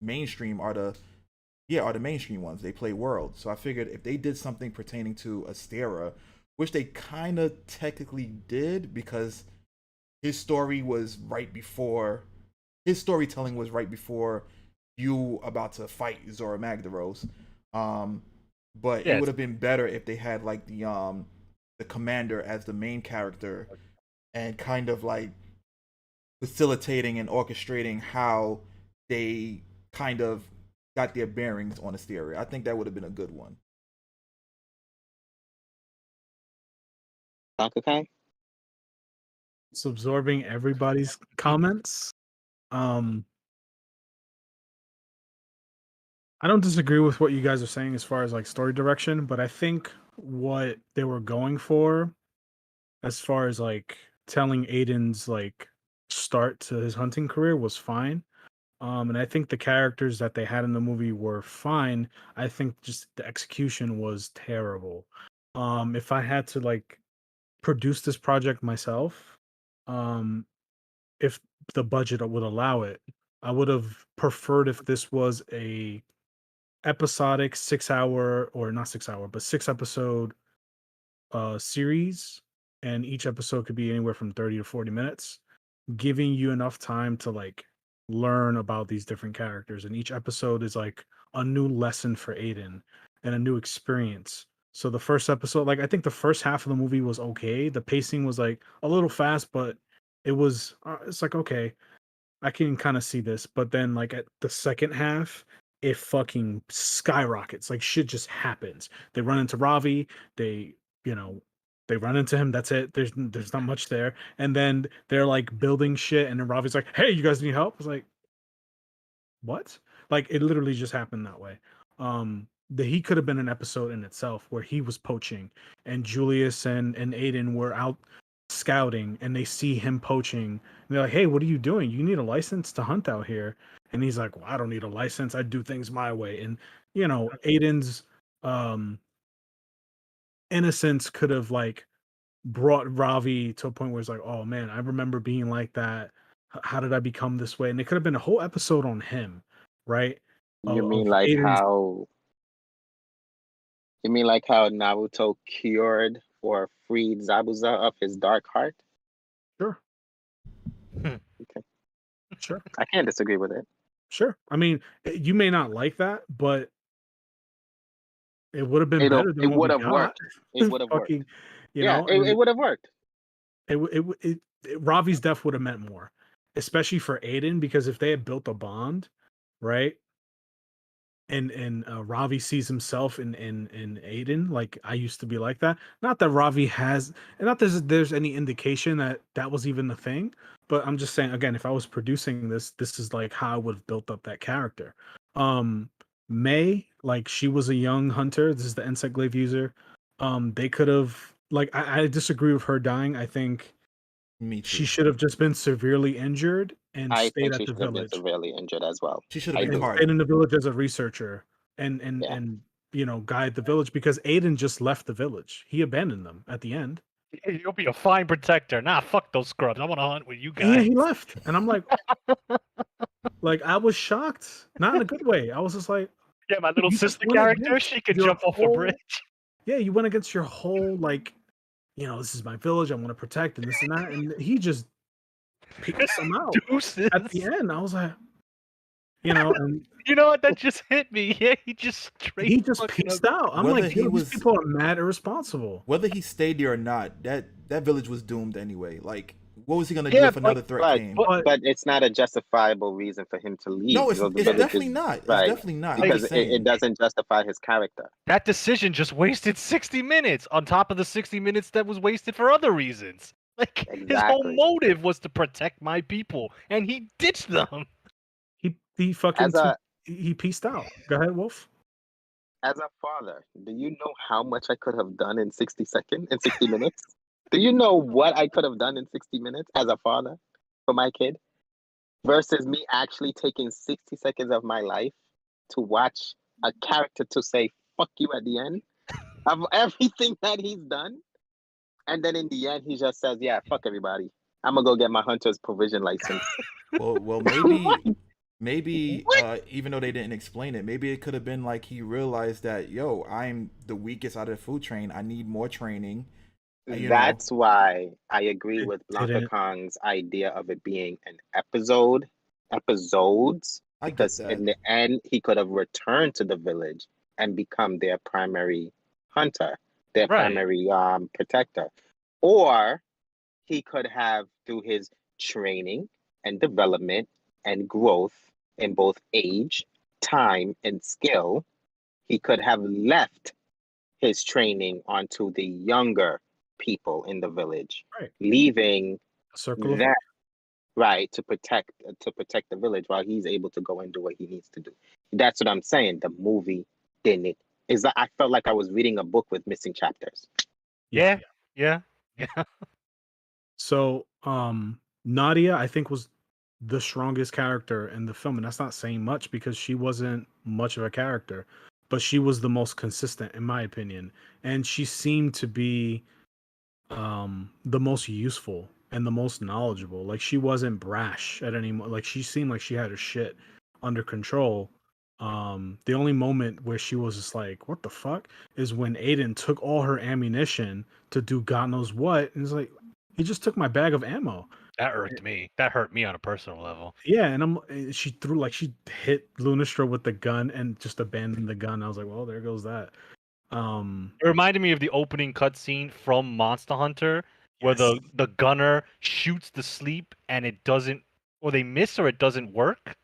mainstream are the mainstream ones. They play World. So I figured if they did something pertaining to Astera, which they kind of technically did, because his story was right before his storytelling was right before you about to fight Zora Magdaros. But it Yeah, would have been better if they had like the commander as the main character, and kind of like facilitating and orchestrating how they kind of got their bearings on Asteria. I think that would have been a good one. Blanka Kong? It's absorbing everybody's comments. I don't disagree with what you guys are saying as far as like story direction, but I think what they were going for, as far as like telling Aiden's like start to his hunting career, was fine. And I think the characters that they had in the movie were fine. I think just the execution was terrible. If I had to like produce this project myself, um, if the budget would allow it, I would have preferred if this was a episodic 6 hour, or not 6 hour, but 6 episode series, and each episode could be anywhere from 30 to 40 minutes, giving you enough time to like learn about these different characters, and each episode is like a new lesson for Aiden and a new experience. So the first episode, like I think the first half of the movie was okay. The pacing was like a little fast, but it's like okay, I can kind of see this. But then like at the second half, it fucking skyrockets. Like shit just happens. They run into Ravi, they, you know, they run into him, that's it. There's not much there. And then they're like building shit, and then Ravi's like, "Hey, you guys need help?" I was like, "What?" Like it literally just happened that way. He could have been an episode in itself where he was poaching, and Julius and Aiden were out scouting, and they see him poaching, and they're like, "Hey, what are you doing? You need a license to hunt out here." And he's like, "Well, I don't need a license. I do things my way." And Aiden's um innocence could have like brought Ravi to a point where it's like, "Oh man, I remember being like that. How did I become this way?" And it could have been a whole episode on him, right? You mean Of like Aiden's. how you mean like how Naruto cured or freed Zabuza of his dark heart? Sure, Okay. sure, I can't disagree with it. sure. I mean, you may not like that, but it would have been better It than what would we have got. worked. It would have worked. Fucking, Yeah, and it would have worked. Ravi's death would have meant more, especially for Aiden, because if they had built a bond, right? And Ravi sees himself in Aiden. Like I used to be like that. Not that Ravi has, and not there's any indication that that was even the thing. But I'm just saying again, if I was producing this, this is like how I would have built up that character. Um, May, like she was a young hunter. This is the insect glaive user. They could have like I disagree with her dying. I think Me she too. should have just been severely injured and I stayed think at she the should have been village, severely injured as well. She should have I been and do. stayed carted. in the village as a researcher, Yeah. and guide the village, because Aiden just left the village. He abandoned them at the end. You'll be a fine protector. Nah, fuck those scrubs. I want to hunt with you Yeah, guys. he left, and I'm like I was shocked, not in a good way. I was just like, Yeah, my little you just sister went character, against she could your jump off the whole- bridge. Yeah, you went against your whole like, this is my village. I want to protect and this and that, and he just peeks them out Deuces. at the end. I was like, and You know what? That just hit me. Yeah, he just straight. he just fucking peaced out. I'm Whether like, he these was- people are mad irresponsible. Whether he stayed there or not, that village was doomed anyway. Like, what was he gonna Yeah, do if another threat But, came? but it's not a justifiable reason for him to leave. No, it's So the village definitely is- not. It's right, definitely not. I'm because just it saying. doesn't justify his character. That decision just wasted 60 minutes on top of the 60 minutes that was wasted for other reasons. Like his whole Exactly. motive was to protect my people, and he ditched them. He fucking As a he pieced out. Go ahead, Wolf. as a father, do you know how much I could have done in 60 minutes? Do you know what I could have done in 60 minutes as a father for my kid versus me actually taking 60 seconds of my life to watch a character to say fuck you at the end of everything that he's done? And then in the end, he just says, yeah, fuck everybody. I'm going to go get my hunter's provision license. Well, maybe even though they didn't explain it, maybe it could have been like he realized that, yo, I'm the weakest out of the food train. I need more training. That's why I agree with Blanka didn't. Kong's idea of it being an episodes, I get because that. in the end, he could have returned to the village and become their primary hunter, their Right. primary protector. Or he could have, through his training and development and growth in both age, time, and skill, he could have left his training onto the younger people in the village, Right. leaving A circle of that right to protect the village while he's able to go and do what he needs to do. That's what I'm saying. The movie didn't. Is that I felt like I was reading a book with missing chapters. Yeah. So, Nadia, I think, was the strongest character in the film, and that's not saying much because she wasn't much of a character, but she was the most consistent, in my opinion, and she seemed to be the most useful and the most knowledgeable. Like she wasn't brash at any like she seemed like she had her shit under control. The only moment where she was just like, "What the fuck?" is when Aiden took all her ammunition to do God knows what, and it's like, he just took my bag of ammo. That irked me. That hurt me on a personal level. Yeah, and she hit Lunastra with the gun and just abandoned the gun. I was like, well, there goes that. It reminded me of the opening cutscene from Monster Hunter, where Yes. the gunner shoots the sleep and it doesn't, or they miss or it doesn't work,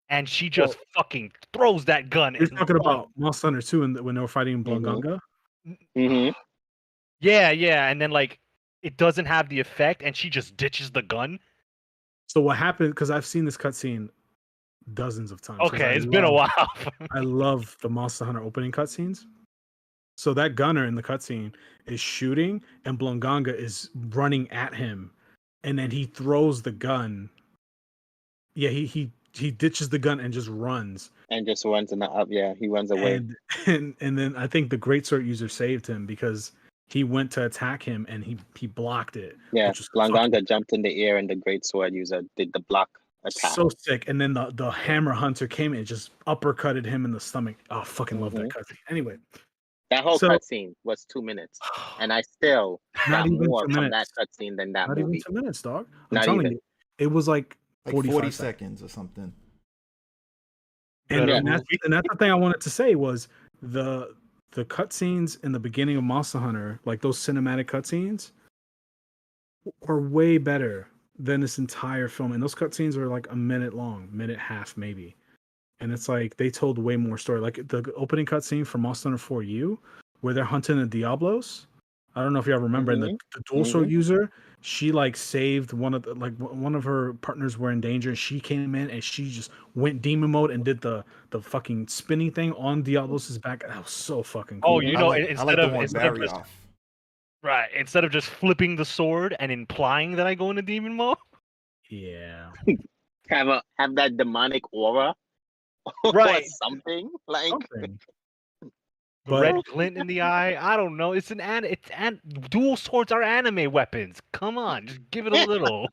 and she just fucking throws that gun. You're and talking runs. about Monster Hunter 2 when they were fighting in Blanka. Mm-hmm. Yeah, and then like it doesn't have the effect, and she just ditches the gun. So what happened? Because I've seen this cutscene dozens of times. 'cause Okay, I it's been a love- while. I love the Monster Hunter opening cutscenes. So that gunner in the cutscene is shooting, and Blonganga is running at him, and then he throws the gun. Yeah, he ditches the gun and just runs. And just runs in the up. Yeah, he runs away. And then I think the greatsword user saved him because he went to attack him and he blocked it. Yeah, which was Blanganga jumped in the air and the great sword user did the block attack. so sick. And then the hammer hunter came in and just uppercutted him in the stomach. Oh, fucking love that cutscene. Anyway, That whole so- cutscene was 2 minutes, and I still not got even more 2 from minutes. that cutscene than that Not movie. even 2 minutes, dog. I'm Not telling even. you, it was like Like 45 40 seconds. seconds or something. And, Yeah. and that's the thing I wanted to say was the cutscenes in the beginning of Monster Hunter, like those cinematic cutscenes, are way better than this entire film. And those cutscenes are like a minute long, minute half maybe. And it's like they told way more story. Like the opening cutscene from Monster Hunter 4U, where they're hunting the Diablos. I don't know if y'all remember. And the dual sword user, she like saved one of her partners were in danger, and she came in and she just went demon mode and did the fucking spinning thing on Diablos' back. That was so fucking cool. Oh, you know, I like instead the of one instead of Barry just off. right, instead of just flipping the sword and implying that I go into demon mode. Yeah. Have that demonic aura or Right. something like. Something. The But red glint in the eye. I don't know. Dual swords are anime weapons. Come on, just give it a little.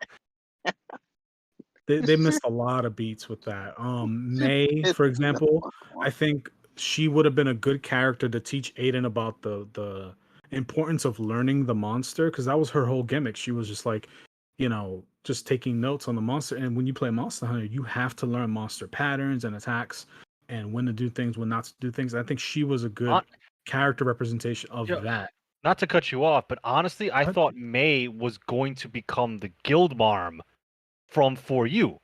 they missed a lot of beats with that. May, for example, I think she would have been a good character to teach Aiden about the importance of learning the monster, because that was her whole gimmick. She was just like, just taking notes on the monster. And when you play Monster Hunter, you have to learn monster patterns and attacks and when to do things, when not to do things. I think she was a good Hon- character representation of Yeah. that. Not to cut you off, but honestly, I Cut thought May was going to become the guild marm from For You,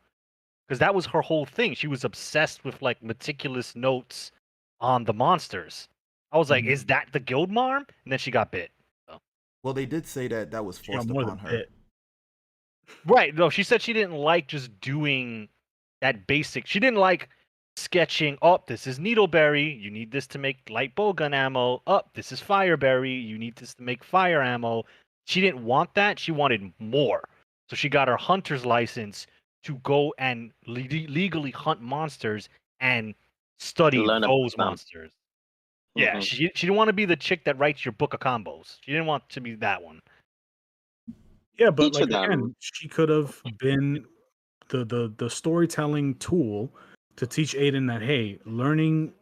because that was her whole thing. She was obsessed with like meticulous notes on the monsters. I was like, Mhm. is that the guild marm? And then she got bit. Well, they did say that was She got forced more upon than her. bit. Right. No, she said she didn't like just doing that basic. She didn't like sketching. Oh, this is needleberry. You need this to make light bowgun ammo. Oh, this is fireberry. You need this to make fire ammo. She didn't want that. She wanted more. So she got her hunter's license to go and legally hunt monsters and study Learn about those them. monsters. Yeah, Mhm. she didn't want to be the chick that writes your book of combos. She didn't want to be that one. Yeah, but Each like of them. again, she could have been the storytelling tool to teach Aiden that, hey, learning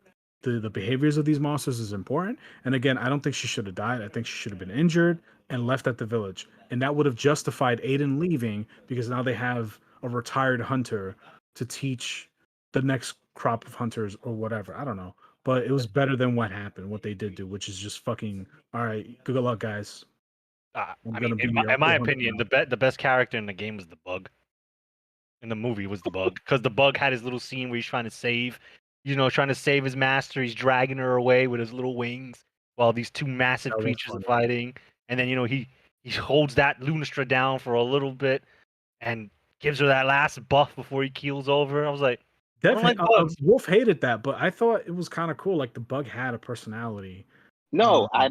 the behaviors of these monsters is important. And again, I don't think she should have died. I think she should have been injured and left at the village. And that would have justified Aiden leaving, because now they have a retired hunter to teach the next crop of hunters or whatever. I don't know. But it was better than what happened, what they did do, which is just fucking, all right, good luck, guys. I'm I gonna mean, be in my, your in my hunter opinion, now. the best character in the game was the bug. In the movie was the bug, because the bug had his little scene where he's trying to save his master. He's dragging her away with his little wings while these two massive That was creatures are funny. fighting. And then he holds that Lunastra down for a little bit and gives her that last buff before he keels over. I was like, I don't like bugs. Wolf hated that, but I thought it was kind of cool. Like the bug had a personality. No, I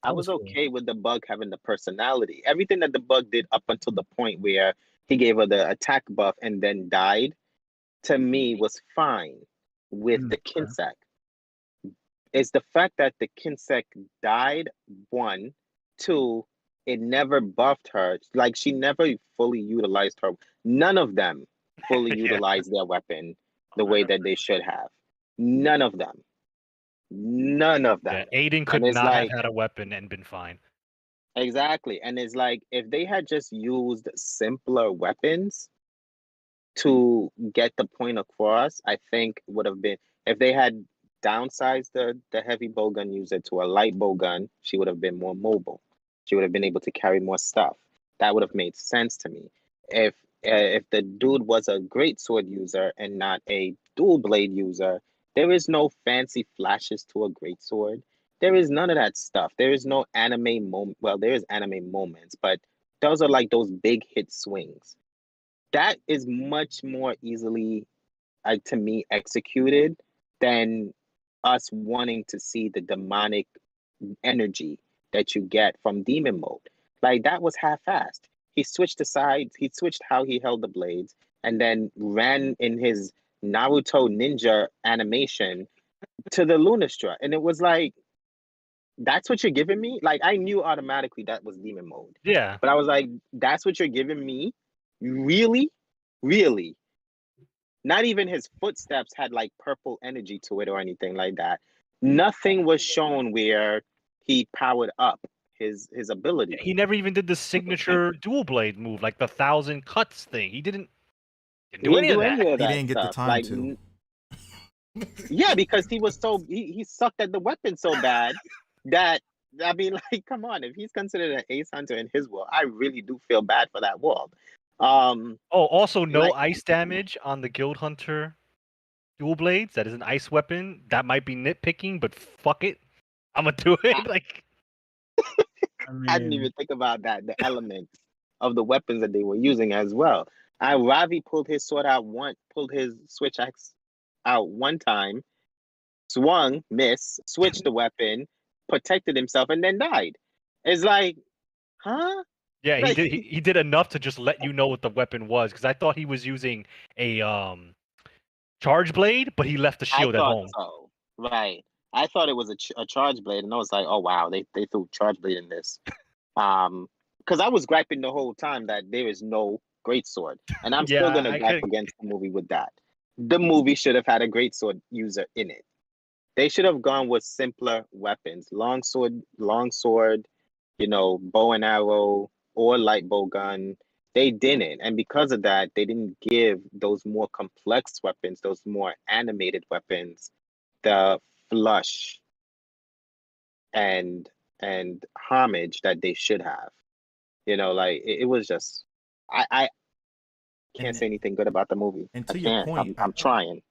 I was was cool. okay with the bug having the personality. Everything that the bug did up until the point where he gave her the attack buff and then died, to me was fine with the Okay. Kinsek. It's the fact that the Kinsek died, one, two, it never buffed her. Like she never fully utilized her. None of them fully Yeah. utilized their weapon the way that they should have. None of them. None of Yeah, them. Aiden could And it's not have like, had a weapon and been fine. exactly. And it's like if they had just used simpler weapons to get the point across, I think would have been, if they had downsized the heavy bowgun user to a light bowgun, she would have been more mobile. She would have been able to carry more stuff. That would have made sense to me. If the dude was a great sword user and not a dual blade user, there is no fancy flashes to a great sword. There is none of that stuff. There is no anime moment. Well, there is anime moments, but those are like those big hit swings. That is much more easily, to me, executed than us wanting to see the demonic energy that you get from demon mode. Like that was half-assed. He switched the sides, he switched how he held the blades, and then ran in his Naruto ninja animation to the Lunastra. And it was like, that's what you're giving me? Like I knew automatically that was demon mode. Yeah. But I was like, that's what you're giving me? Really? Really? Not even his footsteps had like purple energy to it or anything like that. Nothing was shown where he powered up his ability. He never even did the signature dual blade move, like the 1,000 cuts thing. He didn't He do didn't any of do that. any of He that didn't get the stuff. time Like, to. yeah, because he was so he sucked at the weapon so bad that, I mean, like, come on, if he's considered an ace hunter in his world, I really do feel bad for that world. Oh, also no Like, ice damage on the Guild Hunter dual blades. That is an ice weapon. That might be nitpicking, but fuck it. I'm gonna do it. Like, I didn't even think about that, the elements of the weapons that they were using as well. Ravi pulled his sword out pulled his switch axe out one time, swung, missed, switched the weapon, protected himself, and then died. It's like, huh? yeah, he Like, did. He did enough to just let you know what the weapon was, because I thought he was using a charge blade, but he left the I shield at thought home. so. Right. I thought it was a charge blade, and I was like, oh wow, they threw charge blade in this. Because I was griping the whole time that there is no great sword, and I'm still Yeah, gonna I gripe could. against the movie with that. The movie should have had a great sword user in it. They should have gone with simpler weapons, long sword, bow and arrow or light bow gun. They didn't, and because of that, they didn't give those more complex weapons, those more animated weapons, the flush and homage that they should have. Like it was just I can't And say anything good about the movie. and I to your can't. point, I'm trying.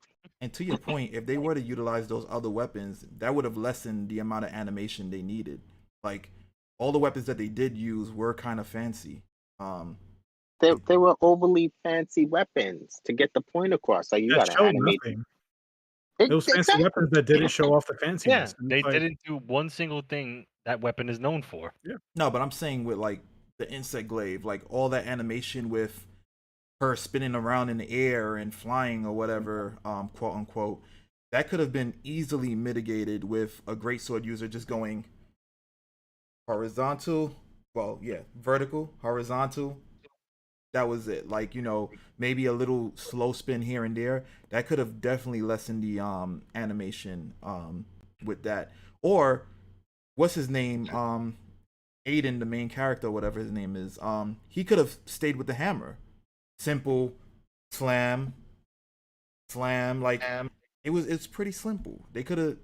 and to your point, if they were to utilize those other weapons, that would have lessened the amount of animation they needed. Like all the weapons that they did use were kind of fancy. Um, They were overly fancy weapons to get the point across. Like you That gotta showed animate nothing. it It was fancy exactly. weapons that didn't show off the Yeah, fanciness. And they it's like, didn't do one single thing that weapon is known for. yeah. no, but I'm saying with like the insect glaive, like all that animation with her spinning around in the air and flying or whatever, quote unquote, that could have been easily mitigated with a greatsword user just going horizontal. Well, yeah, vertical, horizontal. That was it. Like, maybe a little slow spin here and there. That could have definitely lessened the animation with that. Or what's his name? Aiden, the main character, whatever his name is. He could have stayed with the hammer. Simple slam, slam. Like it's pretty simple. They could have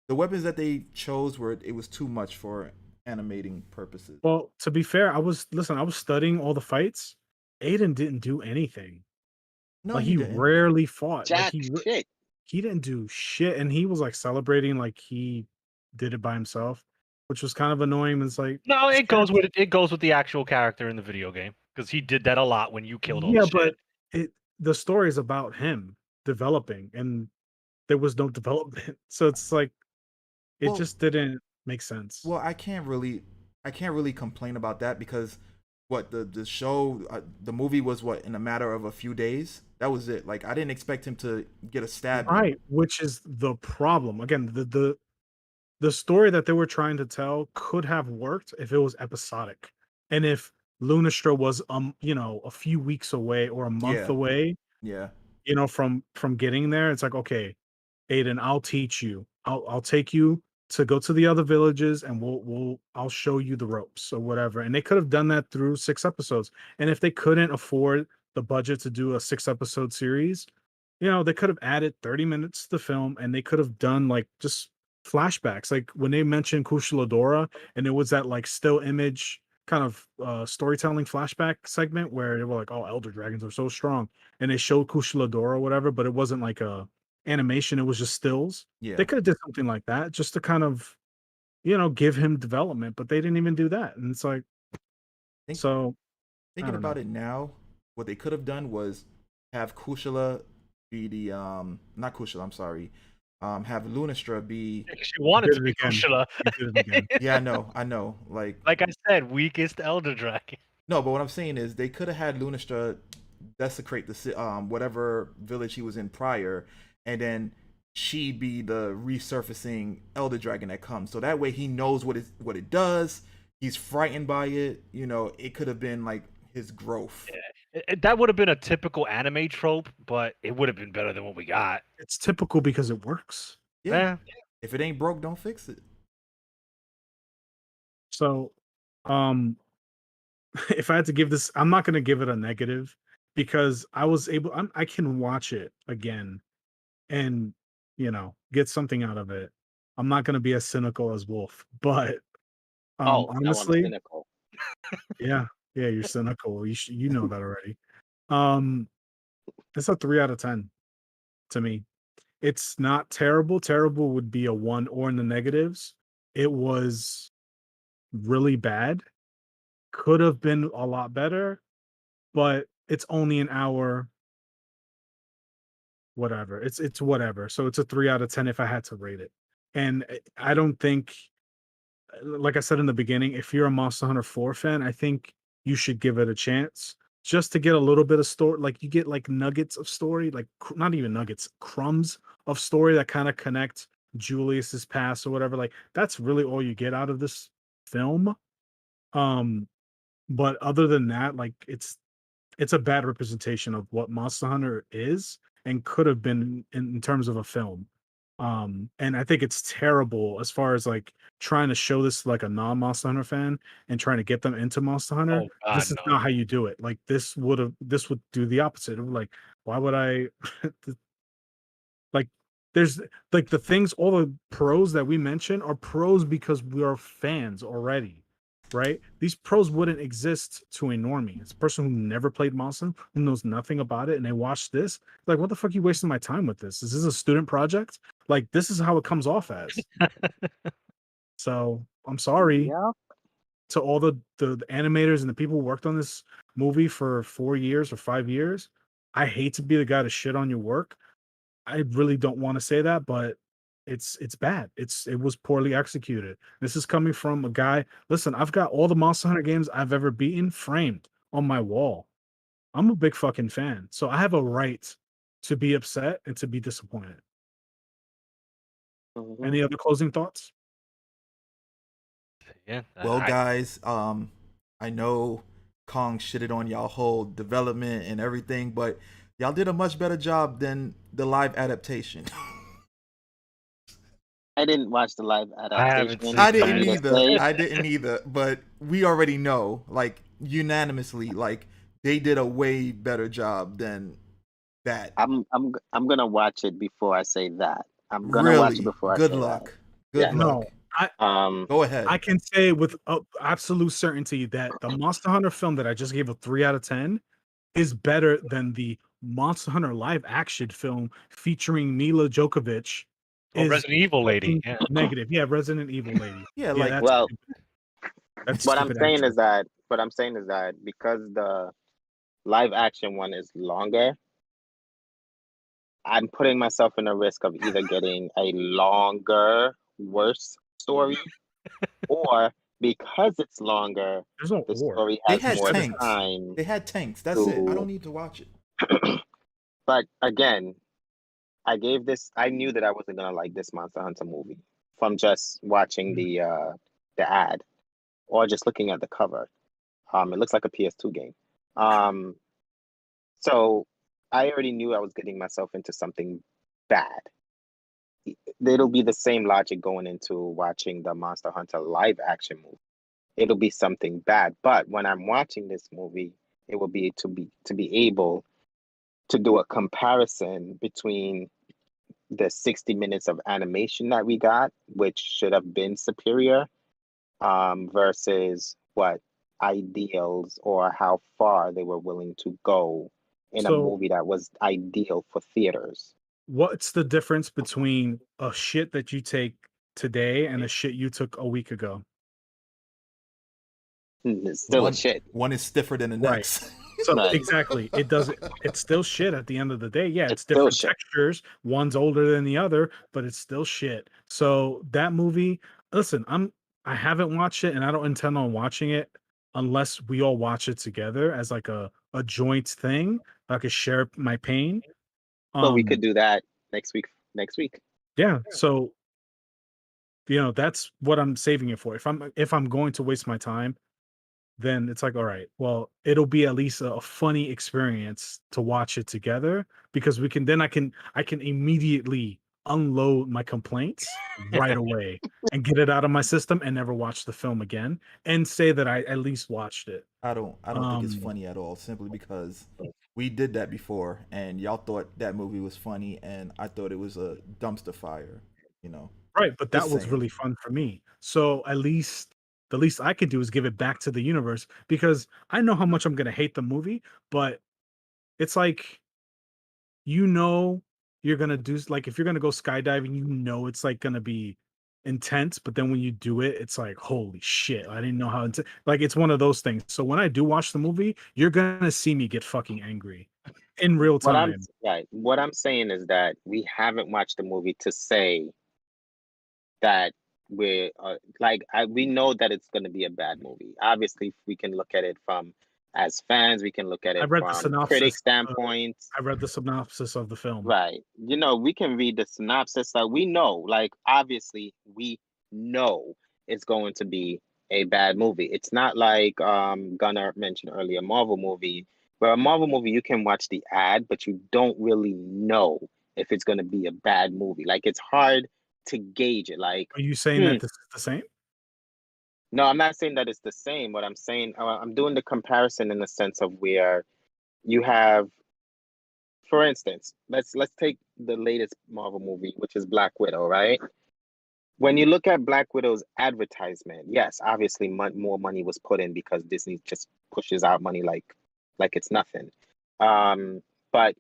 the weapons that they chose were it was too much for animating purposes. Well, to be fair, I was studying all the fights. Aiden didn't do anything. No, Like he he didn't. rarely fought. Like Jack shit. he didn't do shit, and he was like celebrating like he did it by himself, which was kind of annoying. It's like, No, just it goes with it goes with the actual character in the video game because he did that a lot when you killed all the yeah, shit. but the story is about him developing, and there was no development, so it's like it Well, just didn't make sense. well, I can't really complain about that because what the show, the movie was what in a matter of a few days. That was it. Like I didn't expect him to get a stab in. Right, which is the problem. Again, the story that they were trying to tell could have worked if it was episodic. And if Lunastra was a few weeks away or a month Yeah, away, yeah, from getting there, it's like, okay, Aiden, I'll teach you. I'll take you to go to the other villages and I'll show you the ropes or whatever. And they could have done that through 6 episodes. And if they couldn't afford the budget to do a 6 episode series, they could have added 30 minutes to the film and they could have done like just flashbacks. Like when they mentioned Kushaladora and it was that like still image kind of storytelling flashback segment where they were like, oh, elder dragons are so strong. And they showed Kushaladora or whatever, but it wasn't like a animation, it was just stills. yeah. They could have did something like that just to kind of, give him development, but they didn't even do that. And it's like, Think, so I thinking don't know. about it now, what they could have done was have Kushala be the not Kushala, I'm sorry. Have Lunastra be She wanted Did to it be again. Kushala. You did it again. yeah, I know. Like Like I said, weakest elder dragon. no, but what I'm saying is they could have had Lunastra desecrate whatever village he was in prior, and then she be the resurfacing elder dragon that comes. So that way he knows what it does. He's frightened by it. It could have been like his growth. That would have been a typical anime trope, but it would have been better than what we got. It's typical because it works. Yeah. Yeah. If it ain't broke, don't fix it. So, um, if I had to give this, I'm not going to give it a negative because I can watch it again and, get something out of it. I'm not going to be as cynical as Wolf, but Oh, now I'm honestly, cynical. yeah, you're cynical. You know that already. Um, it's a 3 out of 10 to me. It's not terrible. Terrible would be a 1 or in the negatives. It was really bad. Could have been a lot better, but it's only an hour. Whatever. It's whatever. So it's a 3 out of 10 if I had to rate it. And I don't think, like I said in the beginning, if you're a Monster Hunter 4 fan, I think you should give it a chance just to get a little bit of story. Like you get like nuggets of story, like not even nuggets, crumbs of story that kind of connect Julius's past or whatever. Like that's really all you get out of this film. Um, but other than that, like it's a bad representation of what Monster Hunter is and could have been in terms of a film. And I think it's terrible as far as like trying to show this to like a non-Monster Hunter fan and trying to get them into Monster Hunter. Oh God, This is no. not how you do it. Like this would do the opposite. Of like, why would I like there's like the things, all the pros that we mentioned are pros because we are fans already, right? These pros wouldn't exist to a normie. It's a person who never played Monster, who knows nothing about it, and they watch this. Like, what the fuck are you wasting my time with this? Is this a student project? Like, this is how it comes off as. So I'm sorry Yeah. to all the animators and the people who worked on this movie for 4 years or 5 years. I hate to be the guy to shit on your work. I really don't want to say that, but it's bad. It was poorly executed. This is coming from a guy. Listen, I've got all the Monster Hunter games I've ever beaten framed on my wall. I'm a big fucking fan, so I have a right to be upset and to be disappointed. Mhm. Any other closing thoughts? Yeah. Well, guys, I know Kong shitted on y'all whole development and everything, but y'all did a much better job than the live adaptation. I didn't watch the live I haven't adaptation. seen I that. for didn't me to either. say. I didn't either. But we already know, like unanimously, like they did a way better job than that. I'm gonna watch it before I say that. I'm gonna watch it Really, before I good say that. luck. Yeah. Good No, luck. Um. Go ahead. I can say with absolute certainty that the Monster Hunter film that I just gave a 3 out of 10 is better than the Monster Hunter live action film featuring Mila Djokovic. Or Is Resident Evil lady. fucking Yeah. negative. Yeah, Resident Evil lady. Yeah, Yeah, like that's Well, that's what I'm stupid saying action. is that because the live action one is longer, I'm putting myself in a risk of either getting a longer, worse story, or because it's longer, There's no the war. story they has had more tanks. time They had tanks. That's it. I don't to. need to watch it. But again, I knew that I wasn't gonna like this Monster Hunter movie from just watching the ad or just looking at the cover. It looks like a PS2 game. Um, so I already knew I was getting myself into something bad. It'll be the same logic going into watching the Monster Hunter live action movie. It'll be something bad. But when I'm watching this movie, it will be to be able to do a comparison between the 60 minutes of animation that we got, which should have been superior, versus what ideals or how far they were willing to go in a So movie that was ideal for theaters. what's the difference between a shit that you take today and a shit you took a week ago? It's still a One shit. one is stiffer than the Right. next. So Right. exactly, it's still shit at the end of the day. Yeah, It's it's still different shit. textures. One's older than the other, but it's still shit. So that movie, listen, I haven't watched it and I don't intend on watching it unless we all watch it together as like a joint thing. I could share my pain. But we could Um do that next week. Next week. yeah, so that's what I'm saving it for. If I'm going to waste my time, then it's like, all right, well, it'll be at least a funny experience to watch it together because I can immediately unload my complaints right away and get it out of my system and never watch the film again and say that I at least watched it. I don't think it's Um, funny at all, simply because we did that before and y'all thought that movie was funny and I thought it was a dumpster fire, you know. right, but that Just was saying. really fun for me. So at least the least I can do is give it back to the universe because I know how much I'm gonna hate the movie, but it's like you know you're gonna do like if you're gonna go skydiving, it's like gonna be intense, but then when you do it, it's like holy shit, I didn't know how intense. Like it's one of those things. So when I do watch the movie, you're gonna see me get fucking angry in real What I'm time. right. What I'm saying is that we haven't watched the movie to say that we know that it's going to be a bad movie. Obviously, we can look at it from as fans. We can look at I it read the from critic synopsis. standpoints. I read the synopsis of the film. Right. You know, we can read the synopsis. Like we know, like obviously we know it's going to be a bad movie. It's not like Gunnar mentioned earlier, Marvel movie, where a Marvel movie you can watch the ad, but you don't really know if it's going to be a bad movie. Like it's hard to gauge it. Like, Are you saying that this is the same? no, I'm not saying that it's the same. What I'm saying, I'm doing the comparison in the sense of where you have, for instance, let's take the latest Marvel movie, which is Black Widow, right? When you look at Black Widow's advertisement, yes, obviously more money was put in because Disney just pushes out money like it's nothing. But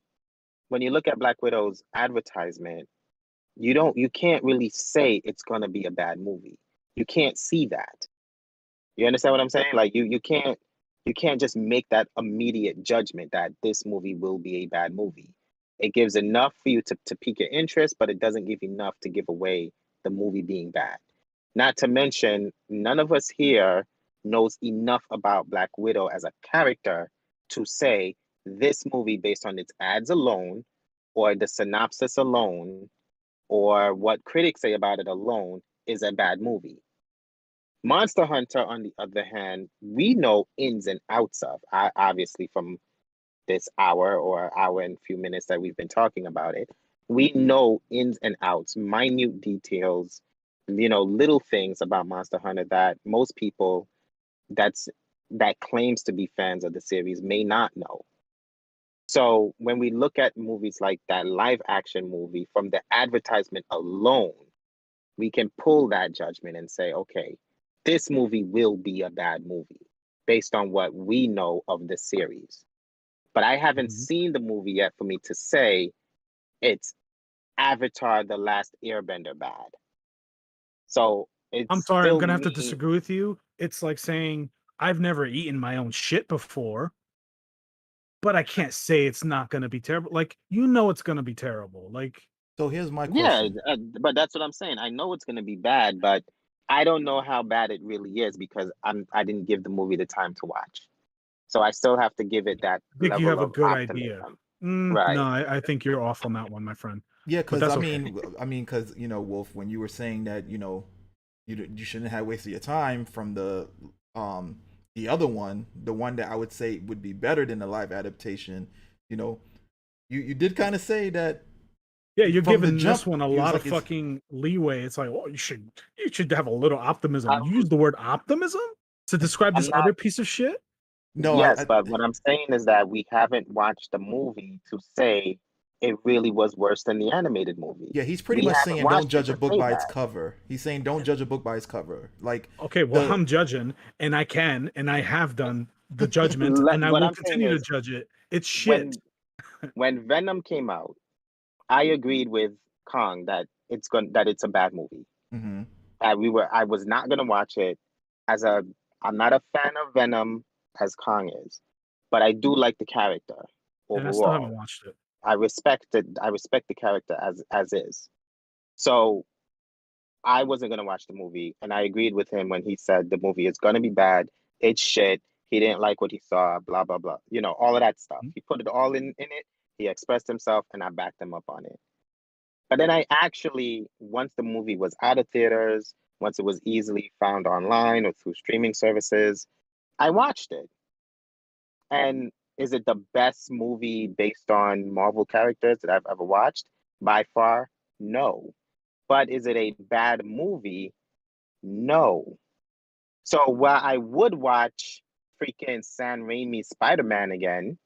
when you look at Black Widow's advertisement, you can't really say it's gonna be a bad movie. You can't see that. You understand what I'm saying? Like you can't just make that immediate judgment that this movie will be a bad movie. It gives enough for you to pique your interest, but it doesn't give enough to give away the movie being bad. Not to mention, none of us here knows enough about Black Widow as a character to say this movie, based on its ads alone, or the synopsis alone, or what critics say about it alone, is a bad movie. Monster Hunter, on the other hand, we know ins and outs of, obviously from this hour or hour and few minutes that we've been talking about it. We know ins and outs, minute details, little things about Monster Hunter that most people that claims to be fans of the series may not know. So when we look at movies like that live action movie, from the advertisement alone, we can pull that judgment and say, okay, this movie will be a bad movie based on what we know of the series. But I haven't seen the movie yet for me to say it's Avatar: The Last Airbender bad. So it's I'm sorry, I'm still gonna have to me. disagree with you. It's like saying I've never eaten my own shit before, but I can't say it's not gonna be terrible. Like it's gonna be terrible. Like So here's my Yeah, question. but that's what I'm saying. I know it's going to be bad, but I don't know how bad it really is because I didn't give the movie the time to watch. So I still have to give it that I think you level have a of good idea. optimism. No, Right. I think you're off on that one, my friend. Yeah, But because that's I okay. mean, because Wolf, when you were saying that you shouldn't have wasted your time from the other one, the one that I would say would be better than the live adaptation, you did kind of say that. Yeah, you're From the giving this jump, one a he was lot like, of fucking leeway. It's like, oh, you should have a little optimism. You use Um, the word optimism to describe I'm this not. other piece of shit. no, Yes, but what I'm saying is that we haven't watched the movie to say it really was worse than the animated movie. yeah, he's pretty We much haven't saying don't watched it judge a to book say by its that. cover. He's saying don't judge a book by its cover. Like Okay, well, the I'm judging, and I can, and I have done the judgment, and I What will I'm saying continue to is judge it. It's shit. when Venom came out, I agreed with Kong that it's a bad movie. mhm. I was not gonna watch it I'm not a fan of Venom as Kong is, but I do like the character And I still haven't overall. watched it. I respect it. I respect the character as is. So I wasn't gonna watch the movie, and I agreed with him when he said the movie is gonna be bad. It's shit. He didn't like what he saw. Blah blah blah. All of that stuff. He put it all in it. He expressed himself, and I backed him up on it. But then I actually, once the movie was out of theaters, once it was easily found online or through streaming services, I watched it. And is it the best movie based on Marvel characters that I've ever watched? By far, no. But is it a bad movie? No. So while I would watch freaking Sam Raimi's Spider-Man again,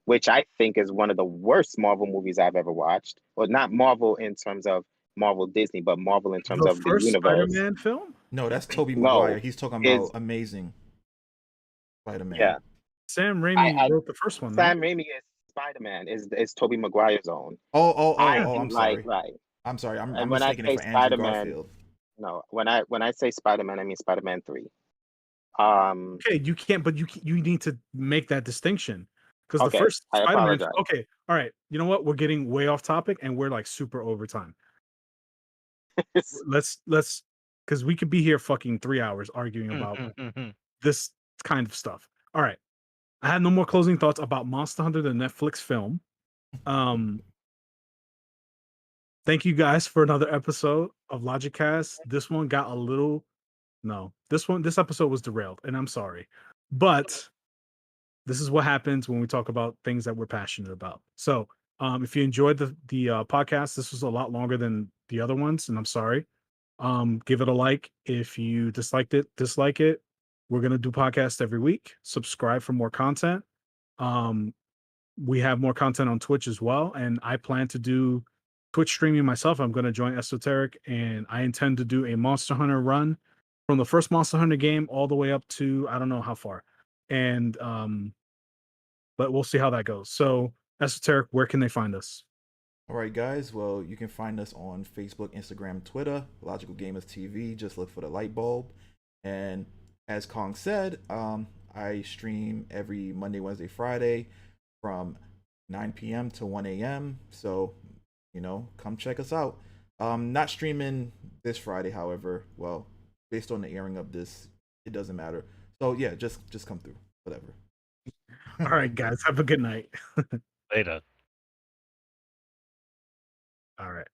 which I think is one of the worst Marvel movies I've ever watched. Well, not Marvel in terms of Marvel Disney, but Marvel in terms The of the first universe. Spider-Man film? No, that's Tobey Maguire. No, He's talking is about Amazing Spider-Man. yeah. Sam Raimi I wrote the first one, no? Sam Raimi is Spider-Man is Tobey Maguire's own. Yeah. I'm Like sorry. right. I'm sorry. I'm And when I mistaking it say for Andrew Spider-Man, Garfield. no, when I say Spider-Man, I mean Spider-Man 3. Okay, you can't, but you need to make that distinction because the Okay, first I Spider-Man. apologize. Okay, all right. You know what? We're getting way off topic, and we're like super over time. Let's because we could be here fucking 3 hours arguing about this kind of stuff. All right. I have no more closing thoughts about Monster Hunter, the Netflix film. Thank you guys for another episode of LogiCast. This one got a little this episode was derailed, and I'm sorry. But this is what happens when we talk about things that we're passionate about. So, if you enjoyed the podcast, this was a lot longer than the other ones, and I'm sorry. Give it a like. If you disliked it, dislike it. We're gonna do podcasts every week. Subscribe for more content. We have more content on Twitch as well, and I plan to do Twitch streaming myself. I'm going to join Esoteric, and I intend to do a Monster Hunter run from the first Monster Hunter game all the way up to I don't know how far, and but we'll see how that goes. So, Esoteric, where can they find us? All right, guys. Well, you can find us on Facebook, Instagram, Twitter, Logical Gamers TV. Just look for the light bulb. And as Kong said, I stream every Monday, Wednesday, Friday from 9 p.m. to 1 a.m. So, come check us out. Not streaming this Friday, however. Well, based on the airing of this, it doesn't matter. So yeah, just come through. Whatever. All right, guys. Have a good night. Later. All right.